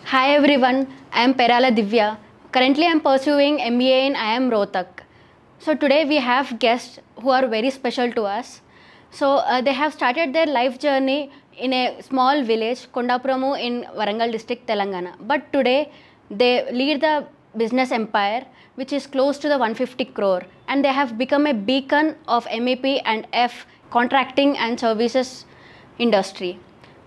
Hi everyone, I am Perala Divya. Currently I am pursuing MBA in IIM Rohtak. So today we have guests who are very special to us. So they have started their life journey in a small village, Kondapuramu in Warangal district, Telangana. But today they lead the business empire which is close to the 150 crore, and they have become a beacon of MEP and F contracting and services industry.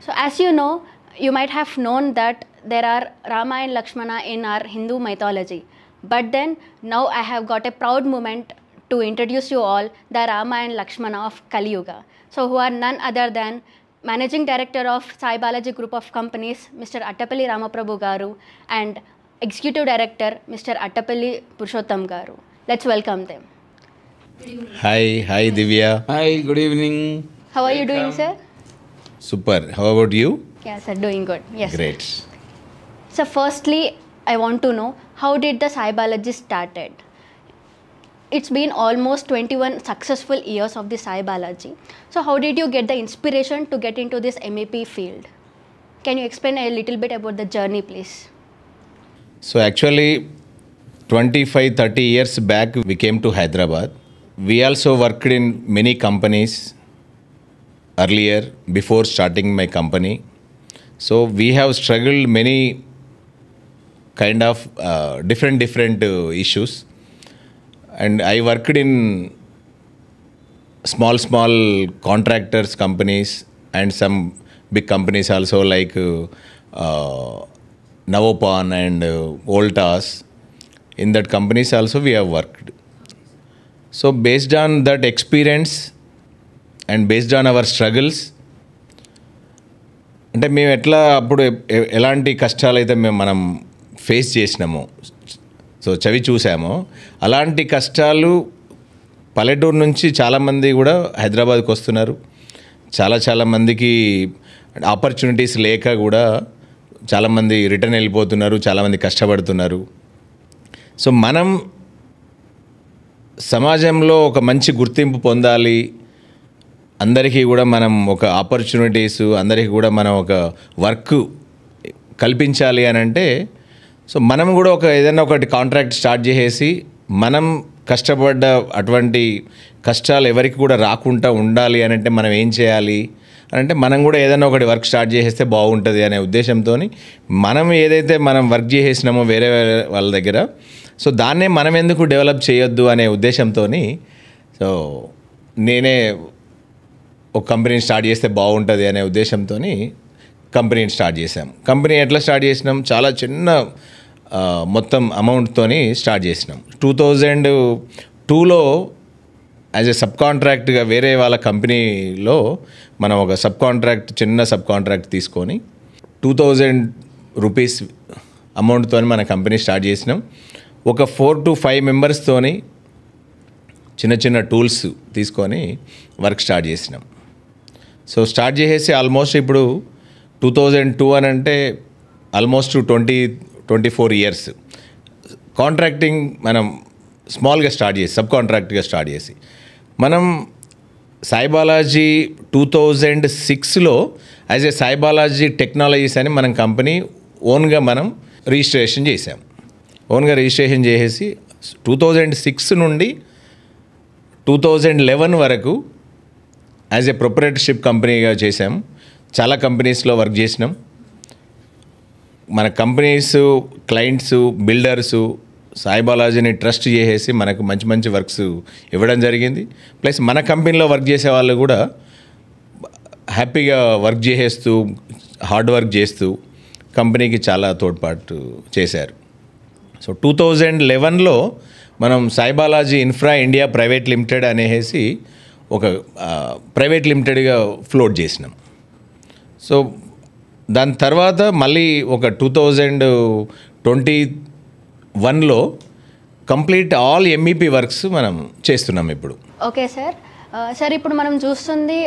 So as you know, you might have known that there are Rama and Lakshmana in our Hindu mythology. But then now I have got a proud moment to introduce you all the Rama and Lakshmana of Kali Yuga. So who are none other than Managing Director of Sai Balaji Group of Companies, Mr. Attapalli Ramaprabhu Garu, and Executive Director, Mr. Attapalli Purushottam Garu. Let's welcome them. Hi Divya. Hi, good evening. How are you doing, sir? Super. How about you? Yes, sir, doing good. Yes. Great. So firstly, I want to know, how did the Sai Balaji started? It's been almost 21 successful years of the Sai Balaji. So how did you get the inspiration to get into this MEP field? Can you explain a little bit about the journey, please? So actually 25-30 years back we came to Hyderabad. We also worked in many companies earlier before starting my company. So we have struggled many kind of different issues, and I worked in small contractors companies and some big companies also like Navopan and Voltas. In that companies also we have worked. So based on that experience and based on our struggles, అంటే మేము ఎట్లా అప్పుడు ఎలాంటి కష్టాలు అయితే మనం face చేసినామో, so చవి చూసామో, అలాంటి కష్టాలు పల్లెటూరు నుంచి చాలామంది కూడా హైదరాబాద్కి వస్తున్నారు. చాలా మందికి ఆపర్చునిటీస్ లేక కూడా చాలామంది రిటర్న్ వెళ్ళిపోతున్నారు, చాలామంది కష్టపడుతున్నారు. సో మనం సమాజంలో ఒక మంచి గుర్తింపు పొందాలి, అందరికీ కూడా మనం ఒక ఆపర్చునిటీస్, అందరికీ కూడా మనం ఒక వర్క్ కల్పించాలి అని అంటే, సో మనం కూడా ఏదైనా ఒకటి కాంట్రాక్ట్ స్టార్ట్ చేసేసి మనం కష్టపడ్డ అటువంటి కష్టాలు ఎవరికి కూడా రాకుండా ఉండాలి అని అంటే మనం ఏం చేయాలి అని అంటే, మనం కూడా ఏదైనా ఒకటి వర్క్ స్టార్ట్ చేసేస్తే బాగుంటుంది అనే ఉద్దేశంతో మనం ఏదైతే మనం వర్క్ చేసేసినామో వేరే వాళ్ళ దగ్గర, సో దాన్నే మనం ఎందుకు డెవలప్ చేయొద్దు అనే ఉద్దేశంతో సో నేనే ఒక కంపెనీని స్టార్ట్ చేస్తే బాగుంటుంది అనే ఉద్దేశంతో కంపెనీని స్టార్ట్ చేసాం. కంపెనీ ఎట్లా స్టార్ట్ చేసినాం, చాలా చిన్న మొత్తం అమౌంట్తో స్టార్ట్ చేసినాం. 2002లో యాజ్ ఎ సబ్ కాంట్రాక్ట్గా వేరే వాళ్ళ కంపెనీలో మనం ఒక చిన్న సబ్ కాంట్రాక్ట్ తీసుకొని 2000 రూపీస్ అమౌంట్తో మన కంపెనీ స్టార్ట్ చేసినాం. ఒక 4 to 5 మెంబర్స్తోని చిన్న టూల్స్ తీసుకొని వర్క్ స్టార్ట్ చేసినాం. సో స్టార్ట్ చేసేసి ఆల్మోస్ట్ ఇప్పుడు 2002 అని అంటే ఆల్మోస్ట్ 24 ఇయర్స్ కాంట్రాక్టింగ్ మనం స్మాల్గా స్టార్ట్ చేసి సబ్ కాంట్రాక్ట్గా స్టార్ట్ చేసి మనం సాయి బాలాజీ 2006లో as a Sai Balaji technologies అని మనం కంపెనీ ఓన్గా మనం రిజిస్ట్రేషన్ చేసాం. ఓన్గా రిజిస్ట్రేషన్ చేసేసి 2006 నుండి 2011 వరకు యాజ్ ఏ ప్రొపరేటర్షిప్ కంపెనీగా చేసాం. చాలా కంపెనీస్లో వర్క్ చేసినాం. మన కంపెనీస్, క్లయింట్స్, బిల్డర్సు సాయి బాలాజీని ట్రస్ట్ చేసేసి మనకు మంచి వర్క్స్ ఇవ్వడం జరిగింది. ప్లస్ మన కంపెనీలో వర్క్ చేసే వాళ్ళు కూడా హ్యాపీగా వర్క్ చేసేస్తూ, హార్డ్ వర్క్ చేస్తూ కంపెనీకి చాలా తోడ్పాటు చేశారు. సో 2011లో మనం Sai Balaji infra India private limited అనేసి ఒక ప్రైవేట్ లిమిటెడ్గా ఫ్లోట్ చేసినాం. సో దాని తర్వాత మళ్ళీ ఒక 2021లో కంప్లీట్ ఆల్ MEP వర్క్స్ మనం చేస్తున్నాం ఇప్పుడు. Okay sir. సార్ ఇప్పుడు మనం చూస్తుంది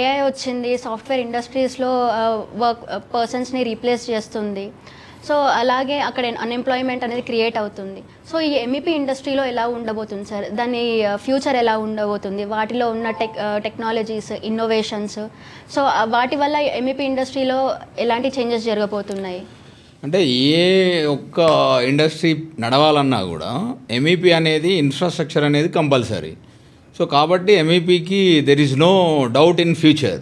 AI వచ్చింది, సాఫ్ట్వేర్ ఇండస్ట్రీస్లో వర్క్ పర్సన్స్ని రీప్లేస్ చేస్తుంది. సో అలాగే అక్కడ అన్ఎంప్లాయ్మెంట్ అనేది క్రియేట్ అవుతుంది. సో ఈ MEP ఇండస్ట్రీలో ఎలా ఉండబోతుంది సార్? దాని ఫ్యూచర్ ఎలా ఉండబోతుంది? వాటిలో ఉన్న టెక్నాలజీస్, ఇన్నోవేషన్స్, సో వాటి వల్ల MEP ఇండస్ట్రీలో ఎలాంటి చేంజెస్ జరగబోతున్నాయి? అంటే ఏ ఒక్క ఇండస్ట్రీ నడవాలన్నా కూడా ఎంఈపీ అనేది ఇన్ఫ్రాస్ట్రక్చర్ అనేది కంపల్సరీ. సో కాబట్టి ఎంఈపీకి there is no doubt in future.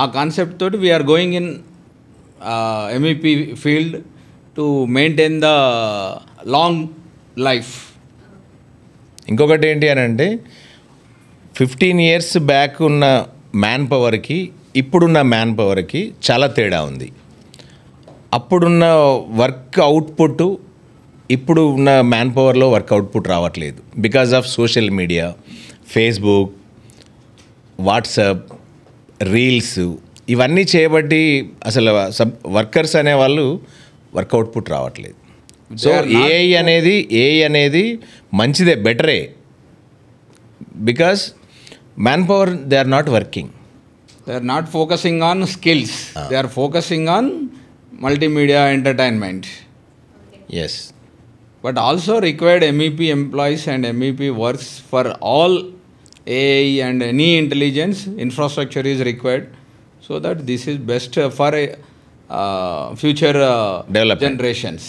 ఆ కాన్సెప్ట్ తోటి we're going in MEP field to maintain the long life. ఇంకొకటి ఏంటి అని అంటే 15 years బ్యాక్ ఉన్న మ్యాన్ పవర్కి ఇప్పుడున్న మ్యాన్ పవర్కి చాలా తేడా ఉంది. అప్పుడున్న వర్క్ అవుట్పుట్ ఇప్పుడు ఉన్న మ్యాన్ పవర్లో వర్క్ అవుట్పుట్ రావట్లేదు because of social media, Facebook, WhatsApp, reels ఇవన్నీ చేయబట్టి అసలు వర్కర్స్ అనేవాళ్ళు వర్క్ అవుట్పుట్ రావట్లేదు. సో ఏఐ అనేది మంచిదే, బెటరే, because man power they are not working. They are not focusing on skills. They are focusing on multimedia entertainment. Yes. But also required MEP employees and MEP works for all AI and any intelligence infrastructure is required, so that this is best for future generations.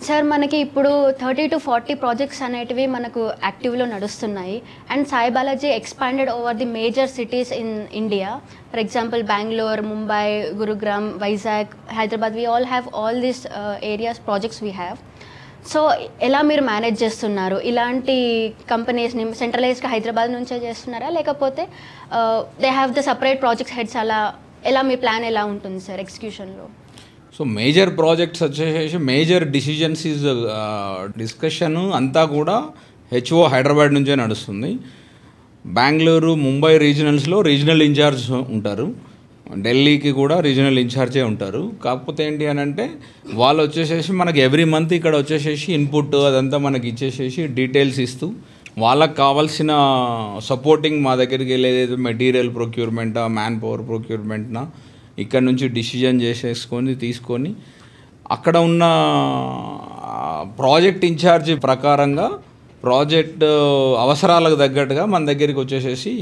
Sir మనకి ఇప్పుడు 30 to 40 projects అనేటివి మనకు యాక్టివ్లో నడుస్తున్నాయి. And Sai Balaji expanded over the major cities in India. For example Bengaluru, Mumbai, Gurugram, Vizag, Hyderabad, we all have all these areas projects we have. So ఎలా మీరు manage చేస్తున్నారు? ఇలాంటి కంపెనీస్ని సెంట్రలైజ్గా హైదరాబాద్ నుంచే చేస్తున్నారా, లేకపోతే they have the separate projects heads, అలా ఎలా మీ ప్లాన్ ఎలా ఉంటుంది సార్ ఎగ్జిక్యూషన్లో? సో మేజర్ ప్రాజెక్ట్స్ వచ్చేసి మేజర్ డిసిజన్స్ ఈజ్ డిస్కషన్ అంతా కూడా హెచ్ఓ హైదరాబాద్ నుంచే నడుస్తుంది. బెంగళూరు, ముంబై రీజనల్స్లో రీజనల్ ఇన్ఛార్జ్ ఉంటారు, ఢిల్లీకి కూడా రీజనల్ ఇన్ఛార్జే ఉంటారు. కాకపోతే ఏంటి అని అంటే వాళ్ళు వచ్చేసేసి మనకి ఎవ్రీ మంత్ ఇక్కడ వచ్చేసేసి ఇన్పుట్ అదంతా మనకి ఇచ్చేసేసి డీటెయిల్స్ ఇస్తూ వాళ్ళకి కావాల్సిన సపోర్టింగ్ మా దగ్గరికి వెళ్ళేది మెటీరియల్ ప్రొక్యూర్మెంటా, మ్యాన్ పవర్ ప్రొక్యూర్మెంట్నా ఇక్కడ నుంచి డిసిజన్ చేసేసుకొని తీసుకొని అక్కడ ఉన్న ప్రాజెక్ట్ ఇన్ఛార్జ్ ప్రకారంగా ప్రాజెక్ట్ అవసరాలకు తగ్గట్టుగా మన దగ్గరికి వచ్చేసేసి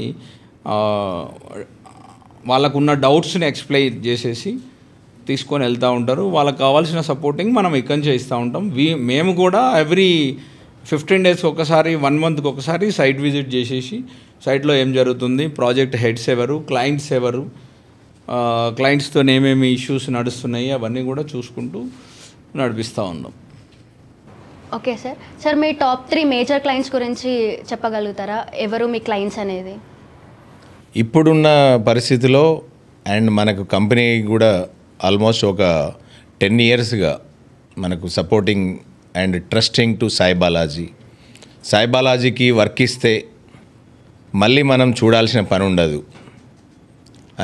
వాళ్ళకున్న డౌట్స్ని ఎక్స్ప్లెయిన్ చేసేసి తీసుకొని వెళ్తూ ఉంటారు. వాళ్ళకి కావాల్సిన సపోర్టింగ్ మనం ఇక్కడి నుంచి ఇస్తూ ఉంటాం. మేము కూడా ఎవ్రీ 15 days ఒకసారి, 1 month ఒకసారి సైట్ విజిట్ చేసేసి సైట్లో ఏం జరుగుతుంది, ప్రాజెక్ట్ హెడ్స్ ఎవరు, క్లయింట్స్ ఎవరు, క్లయింట్స్తో ఏమేమి ఇష్యూస్ నడుస్తున్నాయి అవన్నీ కూడా చూసుకుంటూ నడిపిస్తూ ఉన్నాం. Okay sir. సార్ మీ టాప్ 3 మేజర్ క్లయింట్స్ గురించి చెప్పగలుగుతారా? ఎవరు మీ క్లయింట్స్ అనేది? ఇప్పుడున్న పరిస్థితిలో అండ్ మనకు కంపెనీ కూడా ఆల్మోస్ట్ ఒక 10 yearsగా మనకు supporting and trusting to Sai Balaji. Sai బాలాజీకి వర్క్ ఇస్తే మళ్ళీ మనం చూడాల్సిన పని ఉండదు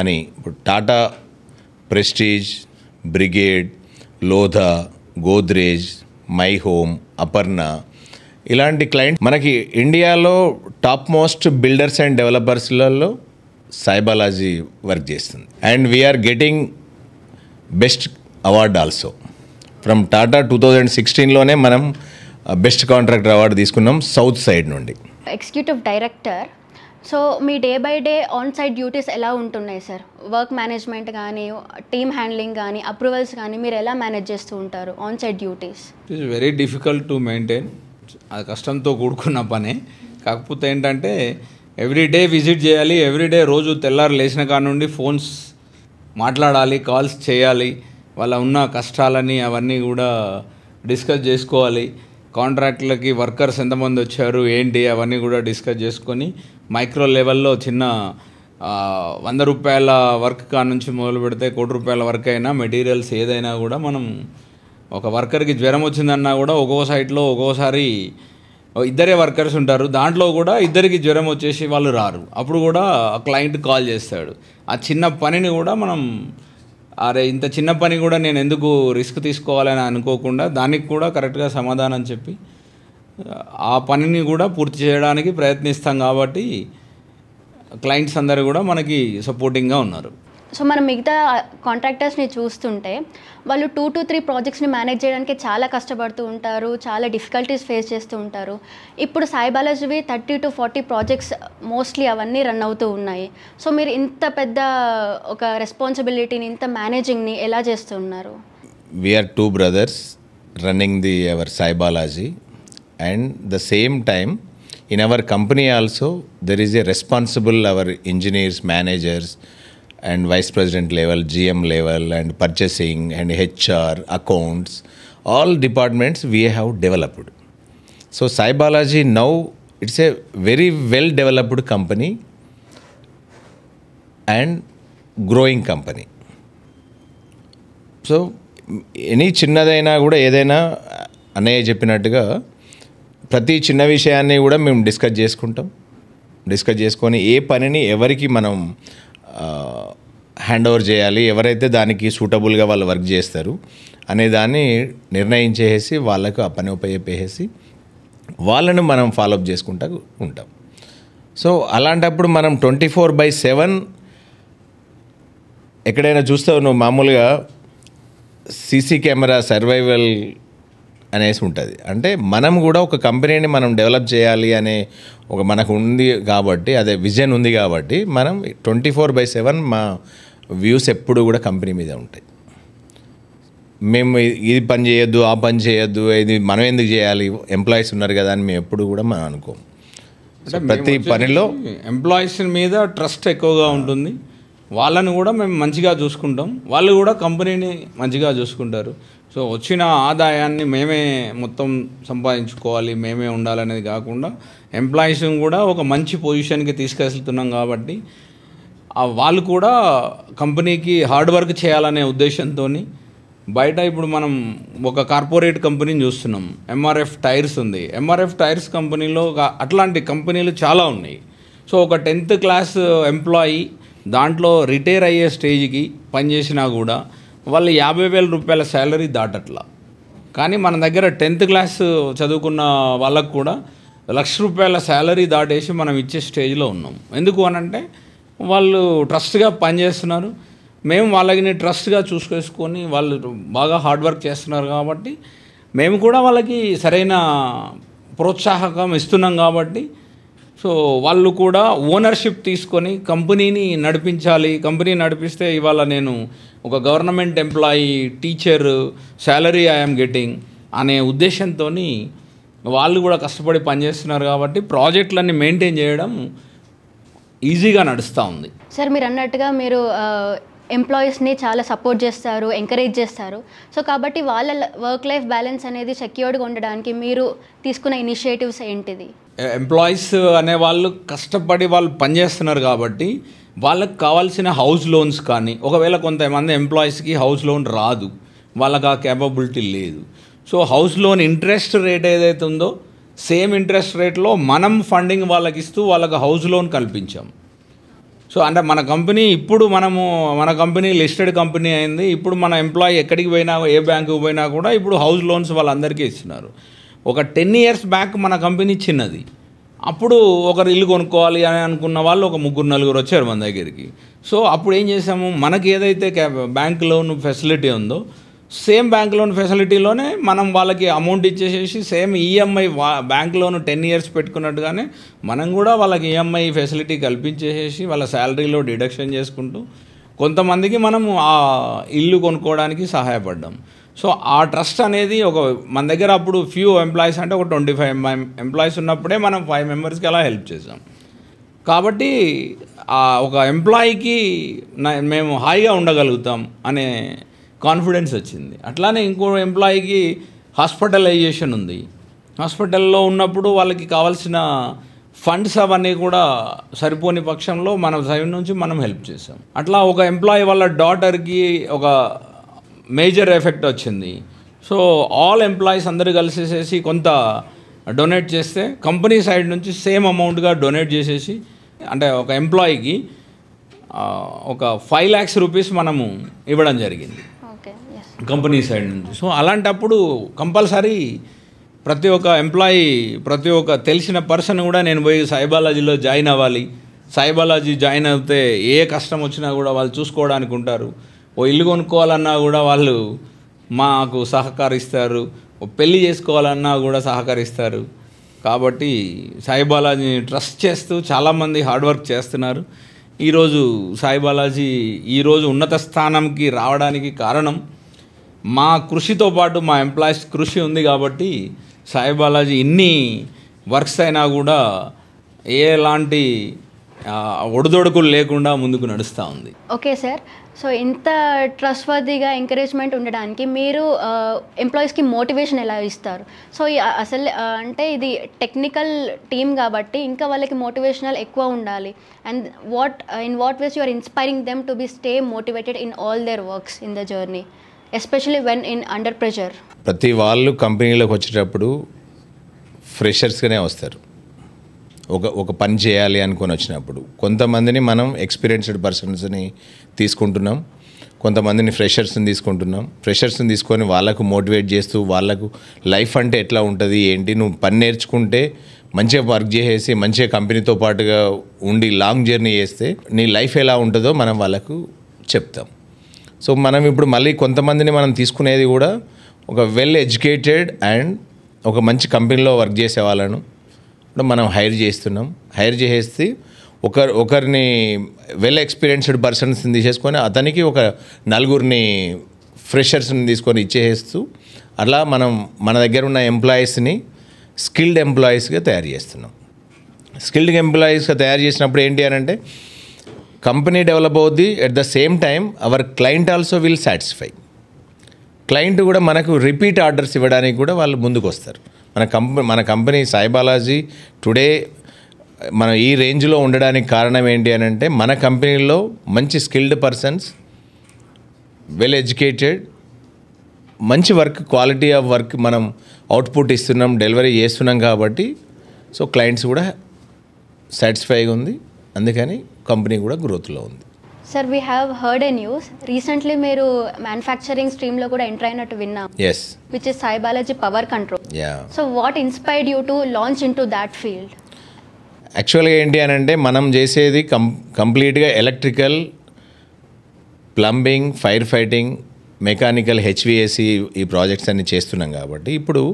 అని ఇప్పుడు Tata, Prestige, Brigade, Lodha, Godrej, My Home, Aparna ఇలాంటి క్లయింట్ మనకి ఇండియాలో టాప్ మోస్ట్ బిల్డర్స్ అండ్ డెవలపర్స్లలో సాయి బాలాజీ వర్క్ చేస్తుంది. And we're getting best award also from Tata. 2016లోనే మనం బెస్ట్ కాంట్రాక్టర్ అవార్డు తీసుకున్నాం సౌత్ సైడ్ నుండి. ఎగ్జిక్యూటివ్ డైరెక్టర్, సో మీ day by day on site duties ఎలా ఉంటున్నాయి సార్? వర్క్ మేనేజ్మెంట్ కానీ, టీమ్ హ్యాండ్లింగ్ కానీ, అప్రూవల్స్ కానీ మీరు ఎలా మేనేజ్ చేస్తూ ఉంటారు on site duties? It is very difficult to maintain. అది కష్టంతో కూడుకున్న పనే. కాకపోతే ఏంటంటే ఎవ్రీడే విజిట్ చేయాలి, ఎవ్రీడే రోజు తెల్లారు లేచిన కాడ నుండి ఫోన్స్ మాట్లాడాలి, కాల్స్ చేయాలి, వాళ్ళ ఉన్న కష్టాలని అవన్నీ కూడా డిస్కస్ చేసుకోవాలి. కాంట్రాక్ట్లకి వర్కర్స్ ఎంతమంది వచ్చారు ఏంటి అవన్నీ కూడా డిస్కస్ చేసుకొని మైక్రో లెవెల్లో చిన్న 100 రూపాయల వర్క్ కాడ నుంచి మొదలు పెడితే 1 కోటి రూపాయల వర్క్ అయినా మెటీరియల్స్ ఏదైనా కూడా మనం ఒక వర్కర్కి జ్వరం వచ్చిందన్నా కూడా ఒక్కో సైట్లో ఒక్కోసారి ఇద్దరే వర్కర్స్ ఉంటారు, దాంట్లో కూడా ఇద్దరికి జ్వరం వచ్చేసి వాళ్ళు రారు. అప్పుడు కూడా క్లయింట్ కాల్ చేస్తాడు. ఆ చిన్న పనిని కూడా మనం అరే ఇంత చిన్న పని కూడా నేను ఎందుకు రిస్క్ తీసుకోవాలని అనుకోకుండా దానికి కూడా కరెక్ట్గా సమాధానం చెప్పి ఆ పనిని కూడా పూర్తి చేయడానికి ప్రయత్నిస్తాం. కాబట్టి క్లయింట్స్ అందరూ కూడా మనకి సపోర్టింగ్గా ఉన్నారు. సో మనం మిగతా కాంట్రాక్టర్స్ని చూస్తుంటే వాళ్ళు 2 to 3 ప్రాజెక్ట్స్ని మేనేజ్ చేయడానికి చాలా కష్టపడుతూ ఉంటారు, చాలా డిఫికల్టీస్ ఫేస్ చేస్తూ ఉంటారు. ఇప్పుడు సాయి బాలాజీవి 30 to 40 ప్రాజెక్ట్స్ మోస్ట్లీ అవన్నీ రన్ అవుతూ ఉన్నాయి. సో మీరు ఇంత పెద్ద ఒక రెస్పాన్సిబిలిటీని, ఇంత మేనేజింగ్ని ఎలా చేస్తున్నారు? we are two brothers running our Sai Balaji, and the same time in our company also there is a responsible our engineers, managers and vice president level, GM level and purchasing and HR, accounts, all departments we have developed. So Sai Balaji now it's a very well developed company and growing company. So any చిన్నదైనా కూడా ఏదైనా అన్నయ్య చెప్పినట్టుగా ప్రతి చిన్న విషయాన్ని కూడా మేము డిస్కస్ చేసుకొని ఏ పనిని ఎవరికి మనం హ్యాండ్ ఓవర్ చేయాలి, ఎవరైతే దానికి సూటబుల్గా వాళ్ళు వర్క్ చేస్తారు అనే దాన్ని నిర్ణయించేసి వాళ్ళకు ఆ పని ఉపయోగపేసి వాళ్ళను మనం ఫాలోఅప్ చేసుకుంటూ ఉంటాం. సో అలాంటప్పుడు మనం 24/7 ఎక్కడైనా చూస్తావు నువ్వు మామూలుగా సీసీ కెమెరా సర్వైవల్ అనేసి ఉంటుంది. అంటే మనం కూడా ఒక కంపెనీని మనం డెవలప్ చేయాలి అనే ఒక మనకు ఉంది కాబట్టి, అదే విజన్ ఉంది కాబట్టి మనం 24/7 మా వ్యూస్ ఎప్పుడు కూడా కంపెనీ మీద ఉంటాయి. మేము ఇది పని చేయొద్దు, ఆ పని చేయొద్దు, ఇది మనం ఎందుకు చేయాలి, ఎంప్లాయీస్ ఉన్నారు కదా అని మేము ఎప్పుడు కూడా మనం అనుకోం. ప్రతి పనిలో ఎంప్లాయీస్ మీద ట్రస్ట్ ఎక్కువగా ఉంటుంది. వాళ్ళని కూడా మేము మంచిగా చూసుకుంటాం, వాళ్ళు కూడా కంపెనీని మంచిగా చూసుకుంటారు. సో వచ్చిన ఆదాయాన్ని మేమే మొత్తం సంపాదించుకోవాలి, మేమే ఉండాలనేది కాకుండా ఎంప్లాయీస్ని కూడా ఒక మంచి పొజిషన్కి తీసుకెళ్తున్నాం కాబట్టి వాళ్ళు కూడా కంపెనీకి హార్డ్ వర్క్ చేయాలనే ఉద్దేశంతో బయట ఇప్పుడు మనం ఒక కార్పొరేట్ కంపెనీని చూస్తున్నాం. ఎంఆర్ఎఫ్ టైర్స్ ఉంది. ఎంఆర్ఎఫ్ టైర్స్ కంపెనీలో అట్లాంటి కంపెనీలు చాలా ఉన్నాయి. సో ఒక 10th క్లాస్ ఎంప్లాయీ దాంట్లో రిటైర్ అయ్యే స్టేజ్కి పనిచేసినా కూడా వాళ్ళు 50,000 రూపాయల శాలరీ దాటట్లా. కానీ మన దగ్గర 10th క్లాస్ చదువుకున్న వాళ్ళకు కూడా ₹1,00,000 శాలరీ దాటేసి మనం ఇచ్చే స్టేజ్లో ఉన్నాం. ఎందుకు అనంటే వాళ్ళు ట్రస్ట్గా పనిచేస్తున్నారు, మేము వాళ్ళని ట్రస్ట్గా చూసుకొని వాళ్ళు బాగా హార్డ్ వర్క్ చేస్తున్నారు కాబట్టి మేము కూడా వాళ్ళకి సరైన ప్రోత్సాహకం ఇస్తున్నాం కాబట్టి సో వాళ్ళు కూడా ఓనర్షిప్ తీసుకొని కంపెనీని నడిపించాలి. కంపెనీ నడిపిస్తే ఇవాళ నేను ఒక government employee, teacher salary I'm getting అనే ఉద్దేశంతో వాళ్ళు కూడా కష్టపడి పనిచేస్తున్నారు కాబట్టి ప్రాజెక్టులన్నీ మెయింటైన్ చేయడం ఈజీగా నడుస్తూ ఉంది. సార్ మీరు అన్నట్టుగా మీరు ఎంప్లాయీస్ని చాలా సపోర్ట్ చేస్తారు, ఎంకరేజ్ చేస్తారు. సో కాబట్టి వాళ్ళ వర్క్ లైఫ్ బ్యాలెన్స్ అనేది సెక్యూర్డ్గా ఉండడానికి మీరు తీసుకున్న ఇనిషియేటివ్స్ ఏంటిది? ఎంప్లాయీస్ అనే వాళ్ళు కష్టపడి వాళ్ళు పనిచేస్తున్నారు కాబట్టి వాళ్ళకి కావాల్సిన హౌస్ లోన్స్ కానీ, ఒకవేళ కొంతమంది ఎంప్లాయీస్కి హౌస్ లోన్ రాదు, వాళ్ళకి ఆ కేపబిలిటీ లేదు. So house loan interest rate ఏదైతే ఉందో సేమ్ ఇంట్రెస్ట్ రేట్లో మనం ఫండింగ్ వాళ్ళకి ఇస్తూ వాళ్ళకి హౌస్ లోన్ కల్పించాం. సో అంటే మన కంపెనీ ఇప్పుడు మన కంపెనీ లిస్టెడ్ కంపెనీ అయింది. ఇప్పుడు మన ఎంప్లాయీ ఎక్కడికి పోయినా, ఏ బ్యాంకుకి పోయినా కూడా ఇప్పుడు హౌస్ లోన్స్ వాళ్ళందరికీ ఇస్తున్నారు. ఒక 10 years బ్యాక్ మన కంపెనీ చిన్నది. అప్పుడు ఒకరు ఇల్లు కొనుక్కోవాలి అని అనుకున్న వాళ్ళు ఒక 3-4 వచ్చారు మన దగ్గరికి. సో అప్పుడు ఏం చేసాము, మనకి ఏదైతే బ్యాంక్ లోన్ ఫెసిలిటీ ఉందో సేమ్ బ్యాంక్ లోన్ ఫెసిలిటీలోనే మనం వాళ్ళకి అమౌంట్ ఇచ్చేసేసి same EMI bank loan 10 years పెట్టుకున్నట్టుగానే మనం కూడా వాళ్ళకి ఈఎంఐ ఫెసిలిటీ కల్పించేసేసి వాళ్ళ శాలరీలో డిడక్షన్ చేసుకుంటూ కొంతమందికి మనము ఆ ఇల్లు కొనుక్కోవడానికి సహాయపడ్డాం. సో ఆ ట్రస్ట్ అనేది మన దగ్గర అప్పుడు ఫ్యూ ఎంప్లాయీస్ అంటే ఒక 25 ఎంప్లాయీస్ ఉన్నప్పుడే మనం 5 members అలా హెల్ప్ చేసాం. కాబట్టి ఒక ఎంప్లాయీకి మేము హాయిగా ఉండగలుగుతాం అనే కాన్ఫిడెన్స్ వచ్చింది. అట్లానే ఇంకో ఎంప్లాయీకి హాస్పిటలైజేషన్ ఉంది. హాస్పిటల్లో ఉన్నప్పుడు వాళ్ళకి కావాల్సిన ఫండ్స్ అవన్నీ కూడా సరిపోని పక్షంలో మన సైడ్ నుంచి మనం హెల్ప్ చేసాం. అట్లా ఒక ఎంప్లాయీ వాళ్ళ డాటర్కి ఒక మేజర్ ఎఫెక్ట్ వచ్చింది. సో ఆల్ ఎంప్లాయీస్ అందరూ కలిసేసేసి కొంత డొనేట్ చేస్తే కంపెనీ సైడ్ నుంచి సేమ్ అమౌంట్గా డొనేట్ చేసేసి అంటే ఒక ఎంప్లాయీకి ఒక 5 lakhs రూపీస్ మనము ఇవ్వడం జరిగింది కంపెనీ సైడ్ నుంచి. సో అలాంటప్పుడు కంపల్సరీ ప్రతి ఒక్క ఎంప్లాయీ, ప్రతి ఒక్క తెలిసిన పర్సన్ కూడా నేను పోయి సాయి బాలాజీలో జాయిన్ అవ్వాలి, సాయి బాలాజీ జాయిన్ అవుతే ఏ కష్టం వచ్చినా కూడా వాళ్ళు చూసుకోవడానికి ఉంటారు, ఓ ఇల్లు కొనుక్కోవాలన్నా కూడా వాళ్ళు మాకు సహకరిస్తారు, ఓ పెళ్ళి చేసుకోవాలన్నా కూడా సహకరిస్తారు. కాబట్టి సాయి బాలాజీని ట్రస్ట్ చేస్తూ చాలామంది హార్డ్ వర్క్ చేస్తున్నారు. ఈరోజు సాయి బాలాజీ ఈరోజు ఉన్నత స్థానంకి రావడానికి కారణం మా కృషితో పాటు మా ఎంప్లాయీస్ కృషి ఉంది కాబట్టి సాయి బాలాజీ ఇన్ని వర్క్స్ అయినా కూడా ఎలాంటి ఒడిదొడుకులు లేకుండా ముందుకు నడుస్తూ ఉంది. ఓకే సార్, సో ఇంత ట్రస్ట్వర్దీగా ఎంకరేజ్మెంట్ ఉండడానికి మీరు ఎంప్లాయీస్కి మోటివేషన్ ఎలా ఇస్తారు? సో అసలు అంటే ఇది టెక్నికల్ టీమ్ కాబట్టి ఇంకా వాళ్ళకి మోటివేషనల్ ఎక్కువ ఉండాలి. And in what ways you are inspiring them to be stay motivated in all their works in the journey, especially when in under pressure? ప్రతి వాళ్ళు కంపెనీలోకి వచ్చేటప్పుడు ఫ్రెషర్స్గానే వస్తారు. ఒక పని చేయాలి అనుకొని వచ్చినప్పుడు కొంతమందిని మనం ఎక్స్పీరియన్స్డ్ పర్సన్స్ని తీసుకుంటున్నాం, కొంతమందిని ఫ్రెషర్స్ని తీసుకుంటున్నాం. ఫ్రెషర్స్ని తీసుకొని వాళ్ళకు మోటివేట్ చేస్తూ వాళ్ళకు లైఫ్ అంటే ఎట్లా ఉంటుంది ఏంటి, నువ్వు పని నేర్చుకుంటే మంచిగా వర్క్ చేసేసి మంచిగా కంపెనీతో పాటుగా ఉండి లాంగ్ జర్నీ చేస్తే నీ లైఫ్ ఎలా ఉంటుందో మనం వాళ్ళకు చెప్తాం. సో మనం ఇప్పుడు మళ్ళీ కొంతమందిని మనం తీసుకునేది కూడా ఒక వెల్ ఎడ్యుకేటెడ్ అండ్ ఒక మంచి కంపెనీలో వర్క్ చేసే వాళ్ళను కూడా మనం హైర్ చేస్తున్నాం. హైర్ చేసేసి ఒకరిని వెల్ ఎక్స్పీరియన్స్డ్ పర్సన్స్ని తీసేసుకొని అతనికి ఒక నలుగురిని ఫ్రెషర్స్ని తీసుకొని ఇచ్చేస్తూ అలా మనం మన దగ్గర ఉన్న ఎంప్లాయీస్ని స్కిల్డ్ ఎంప్లాయీస్గా తయారు చేస్తున్నాం. స్కిల్డ్ ఎంప్లాయీస్గా తయారు చేసినప్పుడు ఏంటి అని అంటే కంపెనీ డెవలప్ అవుద్ది, at the same time hour client also will satisfy. Client కూడా మనకు రిపీట్ ఆర్డర్స్ ఇవ్వడానికి కూడా వాళ్ళు ముందుకు వస్తారు. మన కంపెనీ సాయి బాలాజీ టుడే మన ఈ రేంజ్లో ఉండడానికి కారణం ఏంటి అని అంటే మన కంపెనీలో మంచి స్కిల్డ్ పర్సన్స్, వెల్ ఎడ్యుకేటెడ్, మంచి వర్క్, క్వాలిటీ ఆఫ్ వర్క్ మనం అవుట్పుట్ ఇస్తున్నాం, డెలివరీ చేస్తున్నాం కాబట్టి సో క్లయింట్స్ కూడా సాటిస్ఫైగా ఉంది. అందుకని కంపెనీ కూడా గ్రోత్లో ఉంది. Sir, we have heard a news recently మీరు మ్యానుఫ్యాక్చరింగ్ స్ట్రీమ్లో కూడా ఎంటర్ అయినట్టు విన్నాం. Yes, which is Sai Balaji power control. So what inspired you to launch into that field? యాక్చువల్గా ఏంటి అని అంటే మనం చేసేది కంప్లీట్గా electrical, plumbing, fire fighting, mechanical, HVAC ఈ ప్రాజెక్ట్స్ అన్ని చేస్తున్నాం కాబట్టి ఇప్పుడు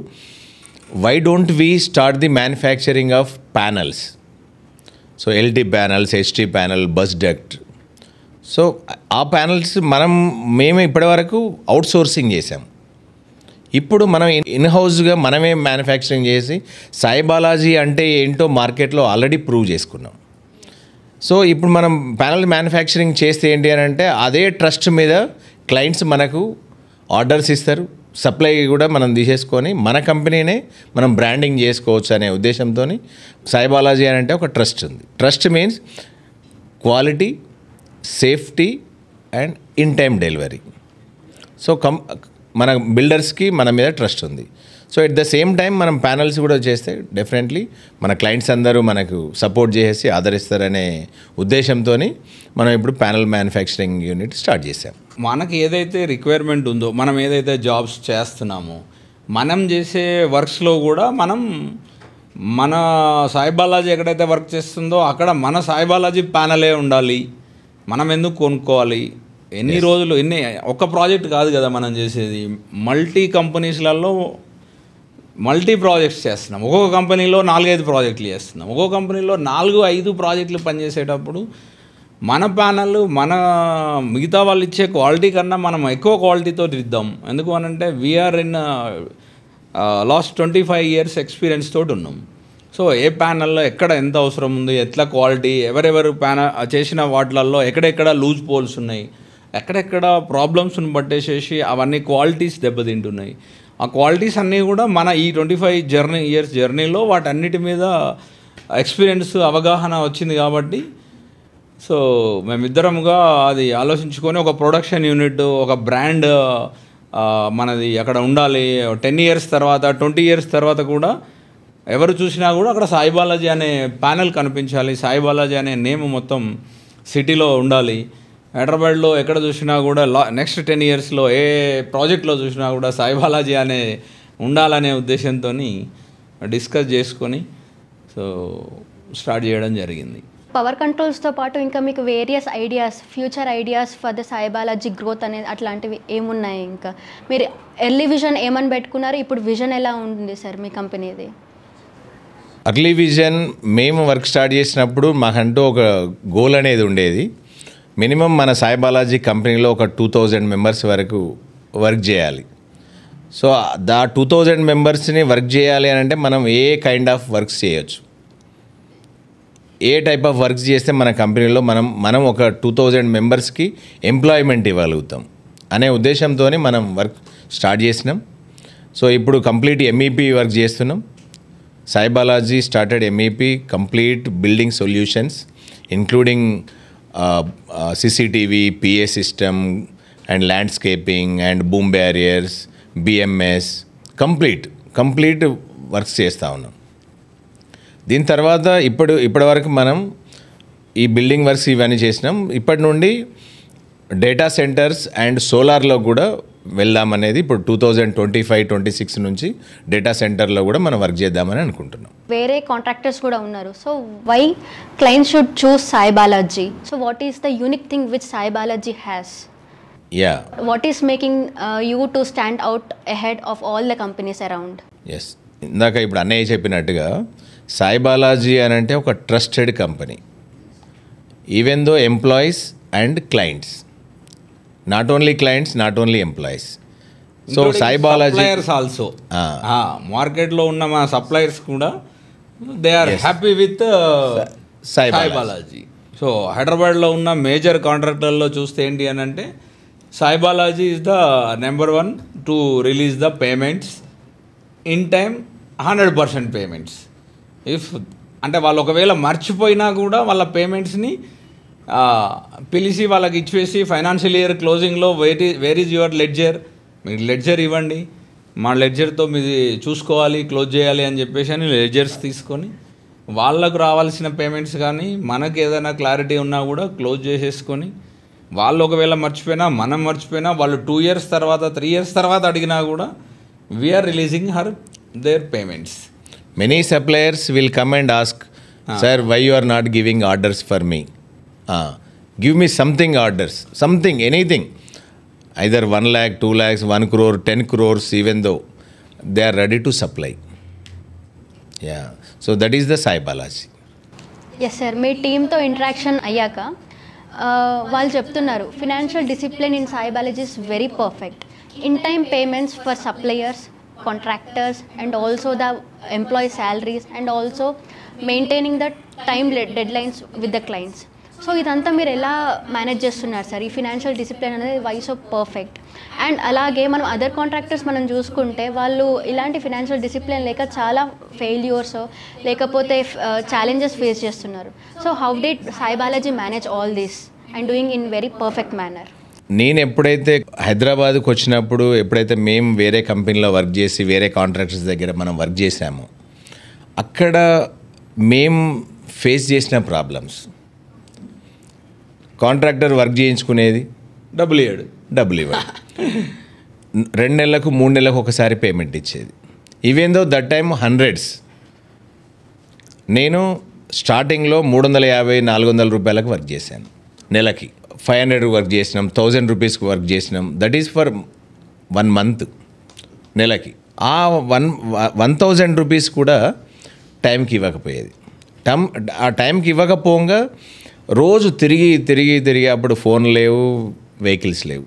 why don't we start the manufacturing of panels? So LT panels, HT panel, bus duct. So ఆ ప్యానల్స్ మేము ఇప్పటివరకు అవుట్సోర్సింగ్ చేసాం. ఇప్పుడు మనం ఇన్హౌస్గా మనమే మ్యానుఫ్యాక్చరింగ్ చేసి సాయి బాలాజీ అంటే ఏంటో మార్కెట్లో ఆల్రెడీ ప్రూవ్ చేసుకున్నాం. సో ఇప్పుడు మనం ప్యానల్ మ్యానుఫ్యాక్చరింగ్ చేస్తే ఏంటి అని అంటే అదే ట్రస్ట్ మీద క్లయింట్స్ మనకు ఆర్డర్స్ ఇస్తారు, సప్లై కూడా మనం తీసేసుకొని మన కంపెనీనే మనం బ్రాండింగ్ చేసుకోవచ్చు అనే ఉద్దేశంతో సాయి బాలాజీ అని అంటే ఒక ట్రస్ట్ ఉంది. Trust means quality, safety and in time delivery. So మన బిల్డర్స్కి మన మీద ట్రస్ట్ ఉంది. So at the same time మనం ప్యానల్స్ కూడా చేస్తే డెఫినెట్లీ మన క్లయింట్స్ అందరూ మనకు సపోర్ట్ చేసి ఆదరిస్తారనే ఉద్దేశంతో మనం ఇప్పుడు ప్యానల్ మ్యానుఫ్యాక్చరింగ్ యూనిట్ స్టార్ట్ చేసాం. మనకి ఏదైతే రిక్వైర్మెంట్ ఉందో, మనం ఏదైతే జాబ్స్ చేస్తున్నామో, మనం చేసే వర్క్స్లో కూడా మన సాయి బాలాజీ ఎక్కడైతే వర్క్ చేస్తుందో అక్కడ మన సాయి బాలాజీ ప్యానలే ఉండాలి. మనం ఎందుకు కొనుక్కోవాలి? ఎన్ని రోజులు ఒక్క ప్రాజెక్ట్ కాదు కదా మనం చేసేది, మల్టీ కంపెనీస్లలో మల్టీ ప్రాజెక్ట్స్ చేస్తున్నాం. ఒక్కొక్క కంపెనీలో 4-5 ప్రాజెక్టులు చేస్తున్నాం. ఒక్కొక్క కంపెనీలో 4-5 ప్రాజెక్టులు పనిచేసేటప్పుడు మన ప్యానల్ మిగతా వాళ్ళు ఇచ్చే క్వాలిటీ కన్నా మనం ఎక్కువ క్వాలిటీతో ఇద్దాం. ఎందుకు అనంటే we are in last 25 years experience తోటి ఉన్నాం. సో ఏ ప్యానల్లో ఎక్కడ ఎంత అవసరం ఉంది, ఎట్లా క్వాలిటీ, ఎవరెవరు చేసిన వాటిలలో ఎక్కడెక్కడ లూజ్ పోల్స్ ఉన్నాయి, ఎక్కడెక్కడ ప్రాబ్లమ్స్ని పట్టేసేసి అవన్నీ క్వాలిటీస్ దెబ్బతింటున్నాయి. ఆ క్వాలిటీస్ అన్నీ కూడా మన ఈ 25 years జర్నీలో వాటన్నిటి మీద ఎక్స్పీరియన్స్, అవగాహన వచ్చింది కాబట్టి సో మేమిద్దరముగా అది ఆలోచించుకొని ఒక ప్రొడక్షన్ యూనిట్, ఒక బ్రాండ్ మనది అక్కడ ఉండాలి. 10 years తర్వాత, 20 years తర్వాత కూడా ఎవరు చూసినా కూడా అక్కడ సాయి బాలాజీ అనే ప్యానెల్ కనిపించాలి, సాయి బాలాజీ అనే నేమ్ మొత్తం సిటీలో ఉండాలి. హైదరాబాద్లో ఎక్కడ చూసినా కూడా నెక్స్ట్ 10 yearsలో ఏ ప్రాజెక్ట్లో చూసినా కూడా సాయి బాలాజీ అనే ఉండాలనే ఉద్దేశంతో డిస్కస్ చేసుకొని సో స్టార్ట్ చేయడం జరిగింది. పవర్ కంట్రోల్స్తో పాటు ఇంకా మీకు various ideas, future ideas for the Sai Balaji growth అనేది అట్లాంటివి ఏమున్నాయి? ఇంకా మీరు ఎర్లీ విజన్ ఏమని పెట్టుకున్నారు, ఇప్పుడు విజన్ ఎలా ఉంది సార్ మీ కంపెనీది? అర్లీ విజన్ మేము వర్క్ స్టార్ట్ చేసినప్పుడు మాకంటూ ఒక గోల్ అనేది ఉండేది. మినిమం మన సాయి బాలాజీ కంపెనీలో ఒక 2000 members వరకు వర్క్ చేయాలి. సో 2000 మెంబర్స్ని వర్క్ చేయాలి అని అంటే మనం ఏ కైండ్ ఆఫ్ వర్క్స్ చేయొచ్చు, ఏ టైప్ ఆఫ్ వర్క్స్ చేస్తే మన కంపెనీలో మనం ఒక 2000 మెంబర్స్కి ఎంప్లాయ్మెంట్ ఇవ్వగలుగుతాం అనే ఉద్దేశంతో మనం వర్క్ స్టార్ట్ చేసినాం. సో ఇప్పుడు కంప్లీట్ MEP వర్క్ చేస్తున్నాం. Sai Balaji started MEP complete building solutions including CCTV, PA system and landscaping and boom barriers, BMS complete works చేస్తూ ఉన్నాం. దీని తర్వాత ఇప్పటి వరకు మనం ఈ బిల్డింగ్ వర్క్స్ ఇవన్నీ చేసినాం. ఇప్పటి నుండి డేటా సెంటర్స్ అండ్ సోలార్లో కూడా వెళ్దామనేది ఇప్పుడు 2025-26 నుంచి డేటా సెంటర్లో కూడా మనం వర్క్ చేద్దామని అనుకుంటున్నాం. వేరే కాంట్రాక్టర్స్ కూడా ఉన్నారు. So why clients should choose Sai Balaji? So what is the unique thing which Sai Balaji has? Yeah, what is making you to stand out ahead of all the companies around? Yes, ఇందాక ఇప్పుడు అన్నయ్య చెప్పినట్టుగా సాయి బాలాజీ అని అంటే ఒక trusted company, even though employees and clients, not only clients, not only employees. So Sai Balaji also మార్కెట్లో ఉన్న మా సప్లయర్స్ కూడా they are happy with Sai Balaji. So హైదరాబాద్లో ఉన్న మేజర్ కాంట్రాక్టర్లో చూస్తే ఏంటి అని అంటే Sai Balaji is the number 1 to release the payments in time, 100% payments. If అంటే వాళ్ళు ఒకవేళ మర్చిపోయినా కూడా వాళ్ళ పేమెంట్స్ని పిలిచి వాళ్ళకి ఇచ్చేసి ఫైనాన్షియల్ ఇయర్ క్లోజింగ్లో వేర్ ఈజ్ యువర్ లెడ్జర్, మీరు లెడ్జర్ ఇవ్వండి, మా లెడ్జర్తో మీది చూసుకోవాలి, క్లోజ్ చేయాలి అని చెప్పేసి అని లెడ్జర్స్ తీసుకొని వాళ్ళకు రావాల్సిన పేమెంట్స్ కానీ మనకు ఏదైనా క్లారిటీ ఉన్నా కూడా క్లోజ్ చేసేసుకొని, వాళ్ళు ఒకవేళ మర్చిపోయినా మనం మర్చిపోయినా వాళ్ళు 2 years తర్వాత 3 years తర్వాత అడిగినా కూడా we are releasing their payments. Many suppliers will come and ask, sir, why you are not giving orders for me? Give me something orders, something, anything. Either 1 lakh, 2 lakhs, 1 crore, 10 crores, even though they are ready to supply. Yeah, so that is the Sai Balaji. Yes sir, మీ టీంతో interaction అయ్యాక వాళ్ళు చెప్తున్నారు financial discipline in Sai Balaji is very perfect. In time payments for suppliers, contractors, and also the employee salaries, and also maintaining the time deadlines with the clients. So ఇదంతా మీరు ఎలా manage చేస్తున్నారు sir? ఈ ఫినాన్షియల్ డిసిప్లిన్ అనేది why so perfect? And అలాగే మనం other contractors మనం చూసుకుంటే వాళ్ళు ఇలాంటి ఫినాన్షియల్ డిసిప్లిన్ లేక చాలా ఫెయిల్యూర్స్ లేకపోతే ఛాలెంజెస్ ఫేస్ చేస్తున్నారు. So how did Sai Balaji manage all this and doing in very perfect manner? నేను ఎప్పుడైతే హైదరాబాద్కి వచ్చినప్పుడు, ఎప్పుడైతే మేము వేరే కంపెనీలో వర్క్ చేసి వేరే కాంట్రాక్టర్స్ దగ్గర మనం వర్క్ చేసామో, అక్కడ మేము ఫేస్ చేసిన ప్రాబ్లమ్స్, కాంట్రాక్టర్ వర్క్ చేయించుకునేది డబ్బులు ఇవ్వడు, 2 నెలలకు 3 నెలలకు ఒకసారి పేమెంట్ ఇచ్చేది. Even though that time hundreds. నేను స్టార్టింగ్లో 350-400 రూపాయలకు వర్క్ చేశాను, నెలకి 500 వర్క్ చేసినాం, 1000 రూపీస్కి వర్క్ చేసినాం. దట్ ఈస్ ఫర్ 1 month, నెలకి. ఆ 1000 రూపీస్ కూడా టైంకి ఇవ్వకపోయేది. ఆ టైంకి ఇవ్వకపోగా రోజు తిరిగి అప్పుడు ఫోన్ లేవు, వెహికల్స్ లేవు,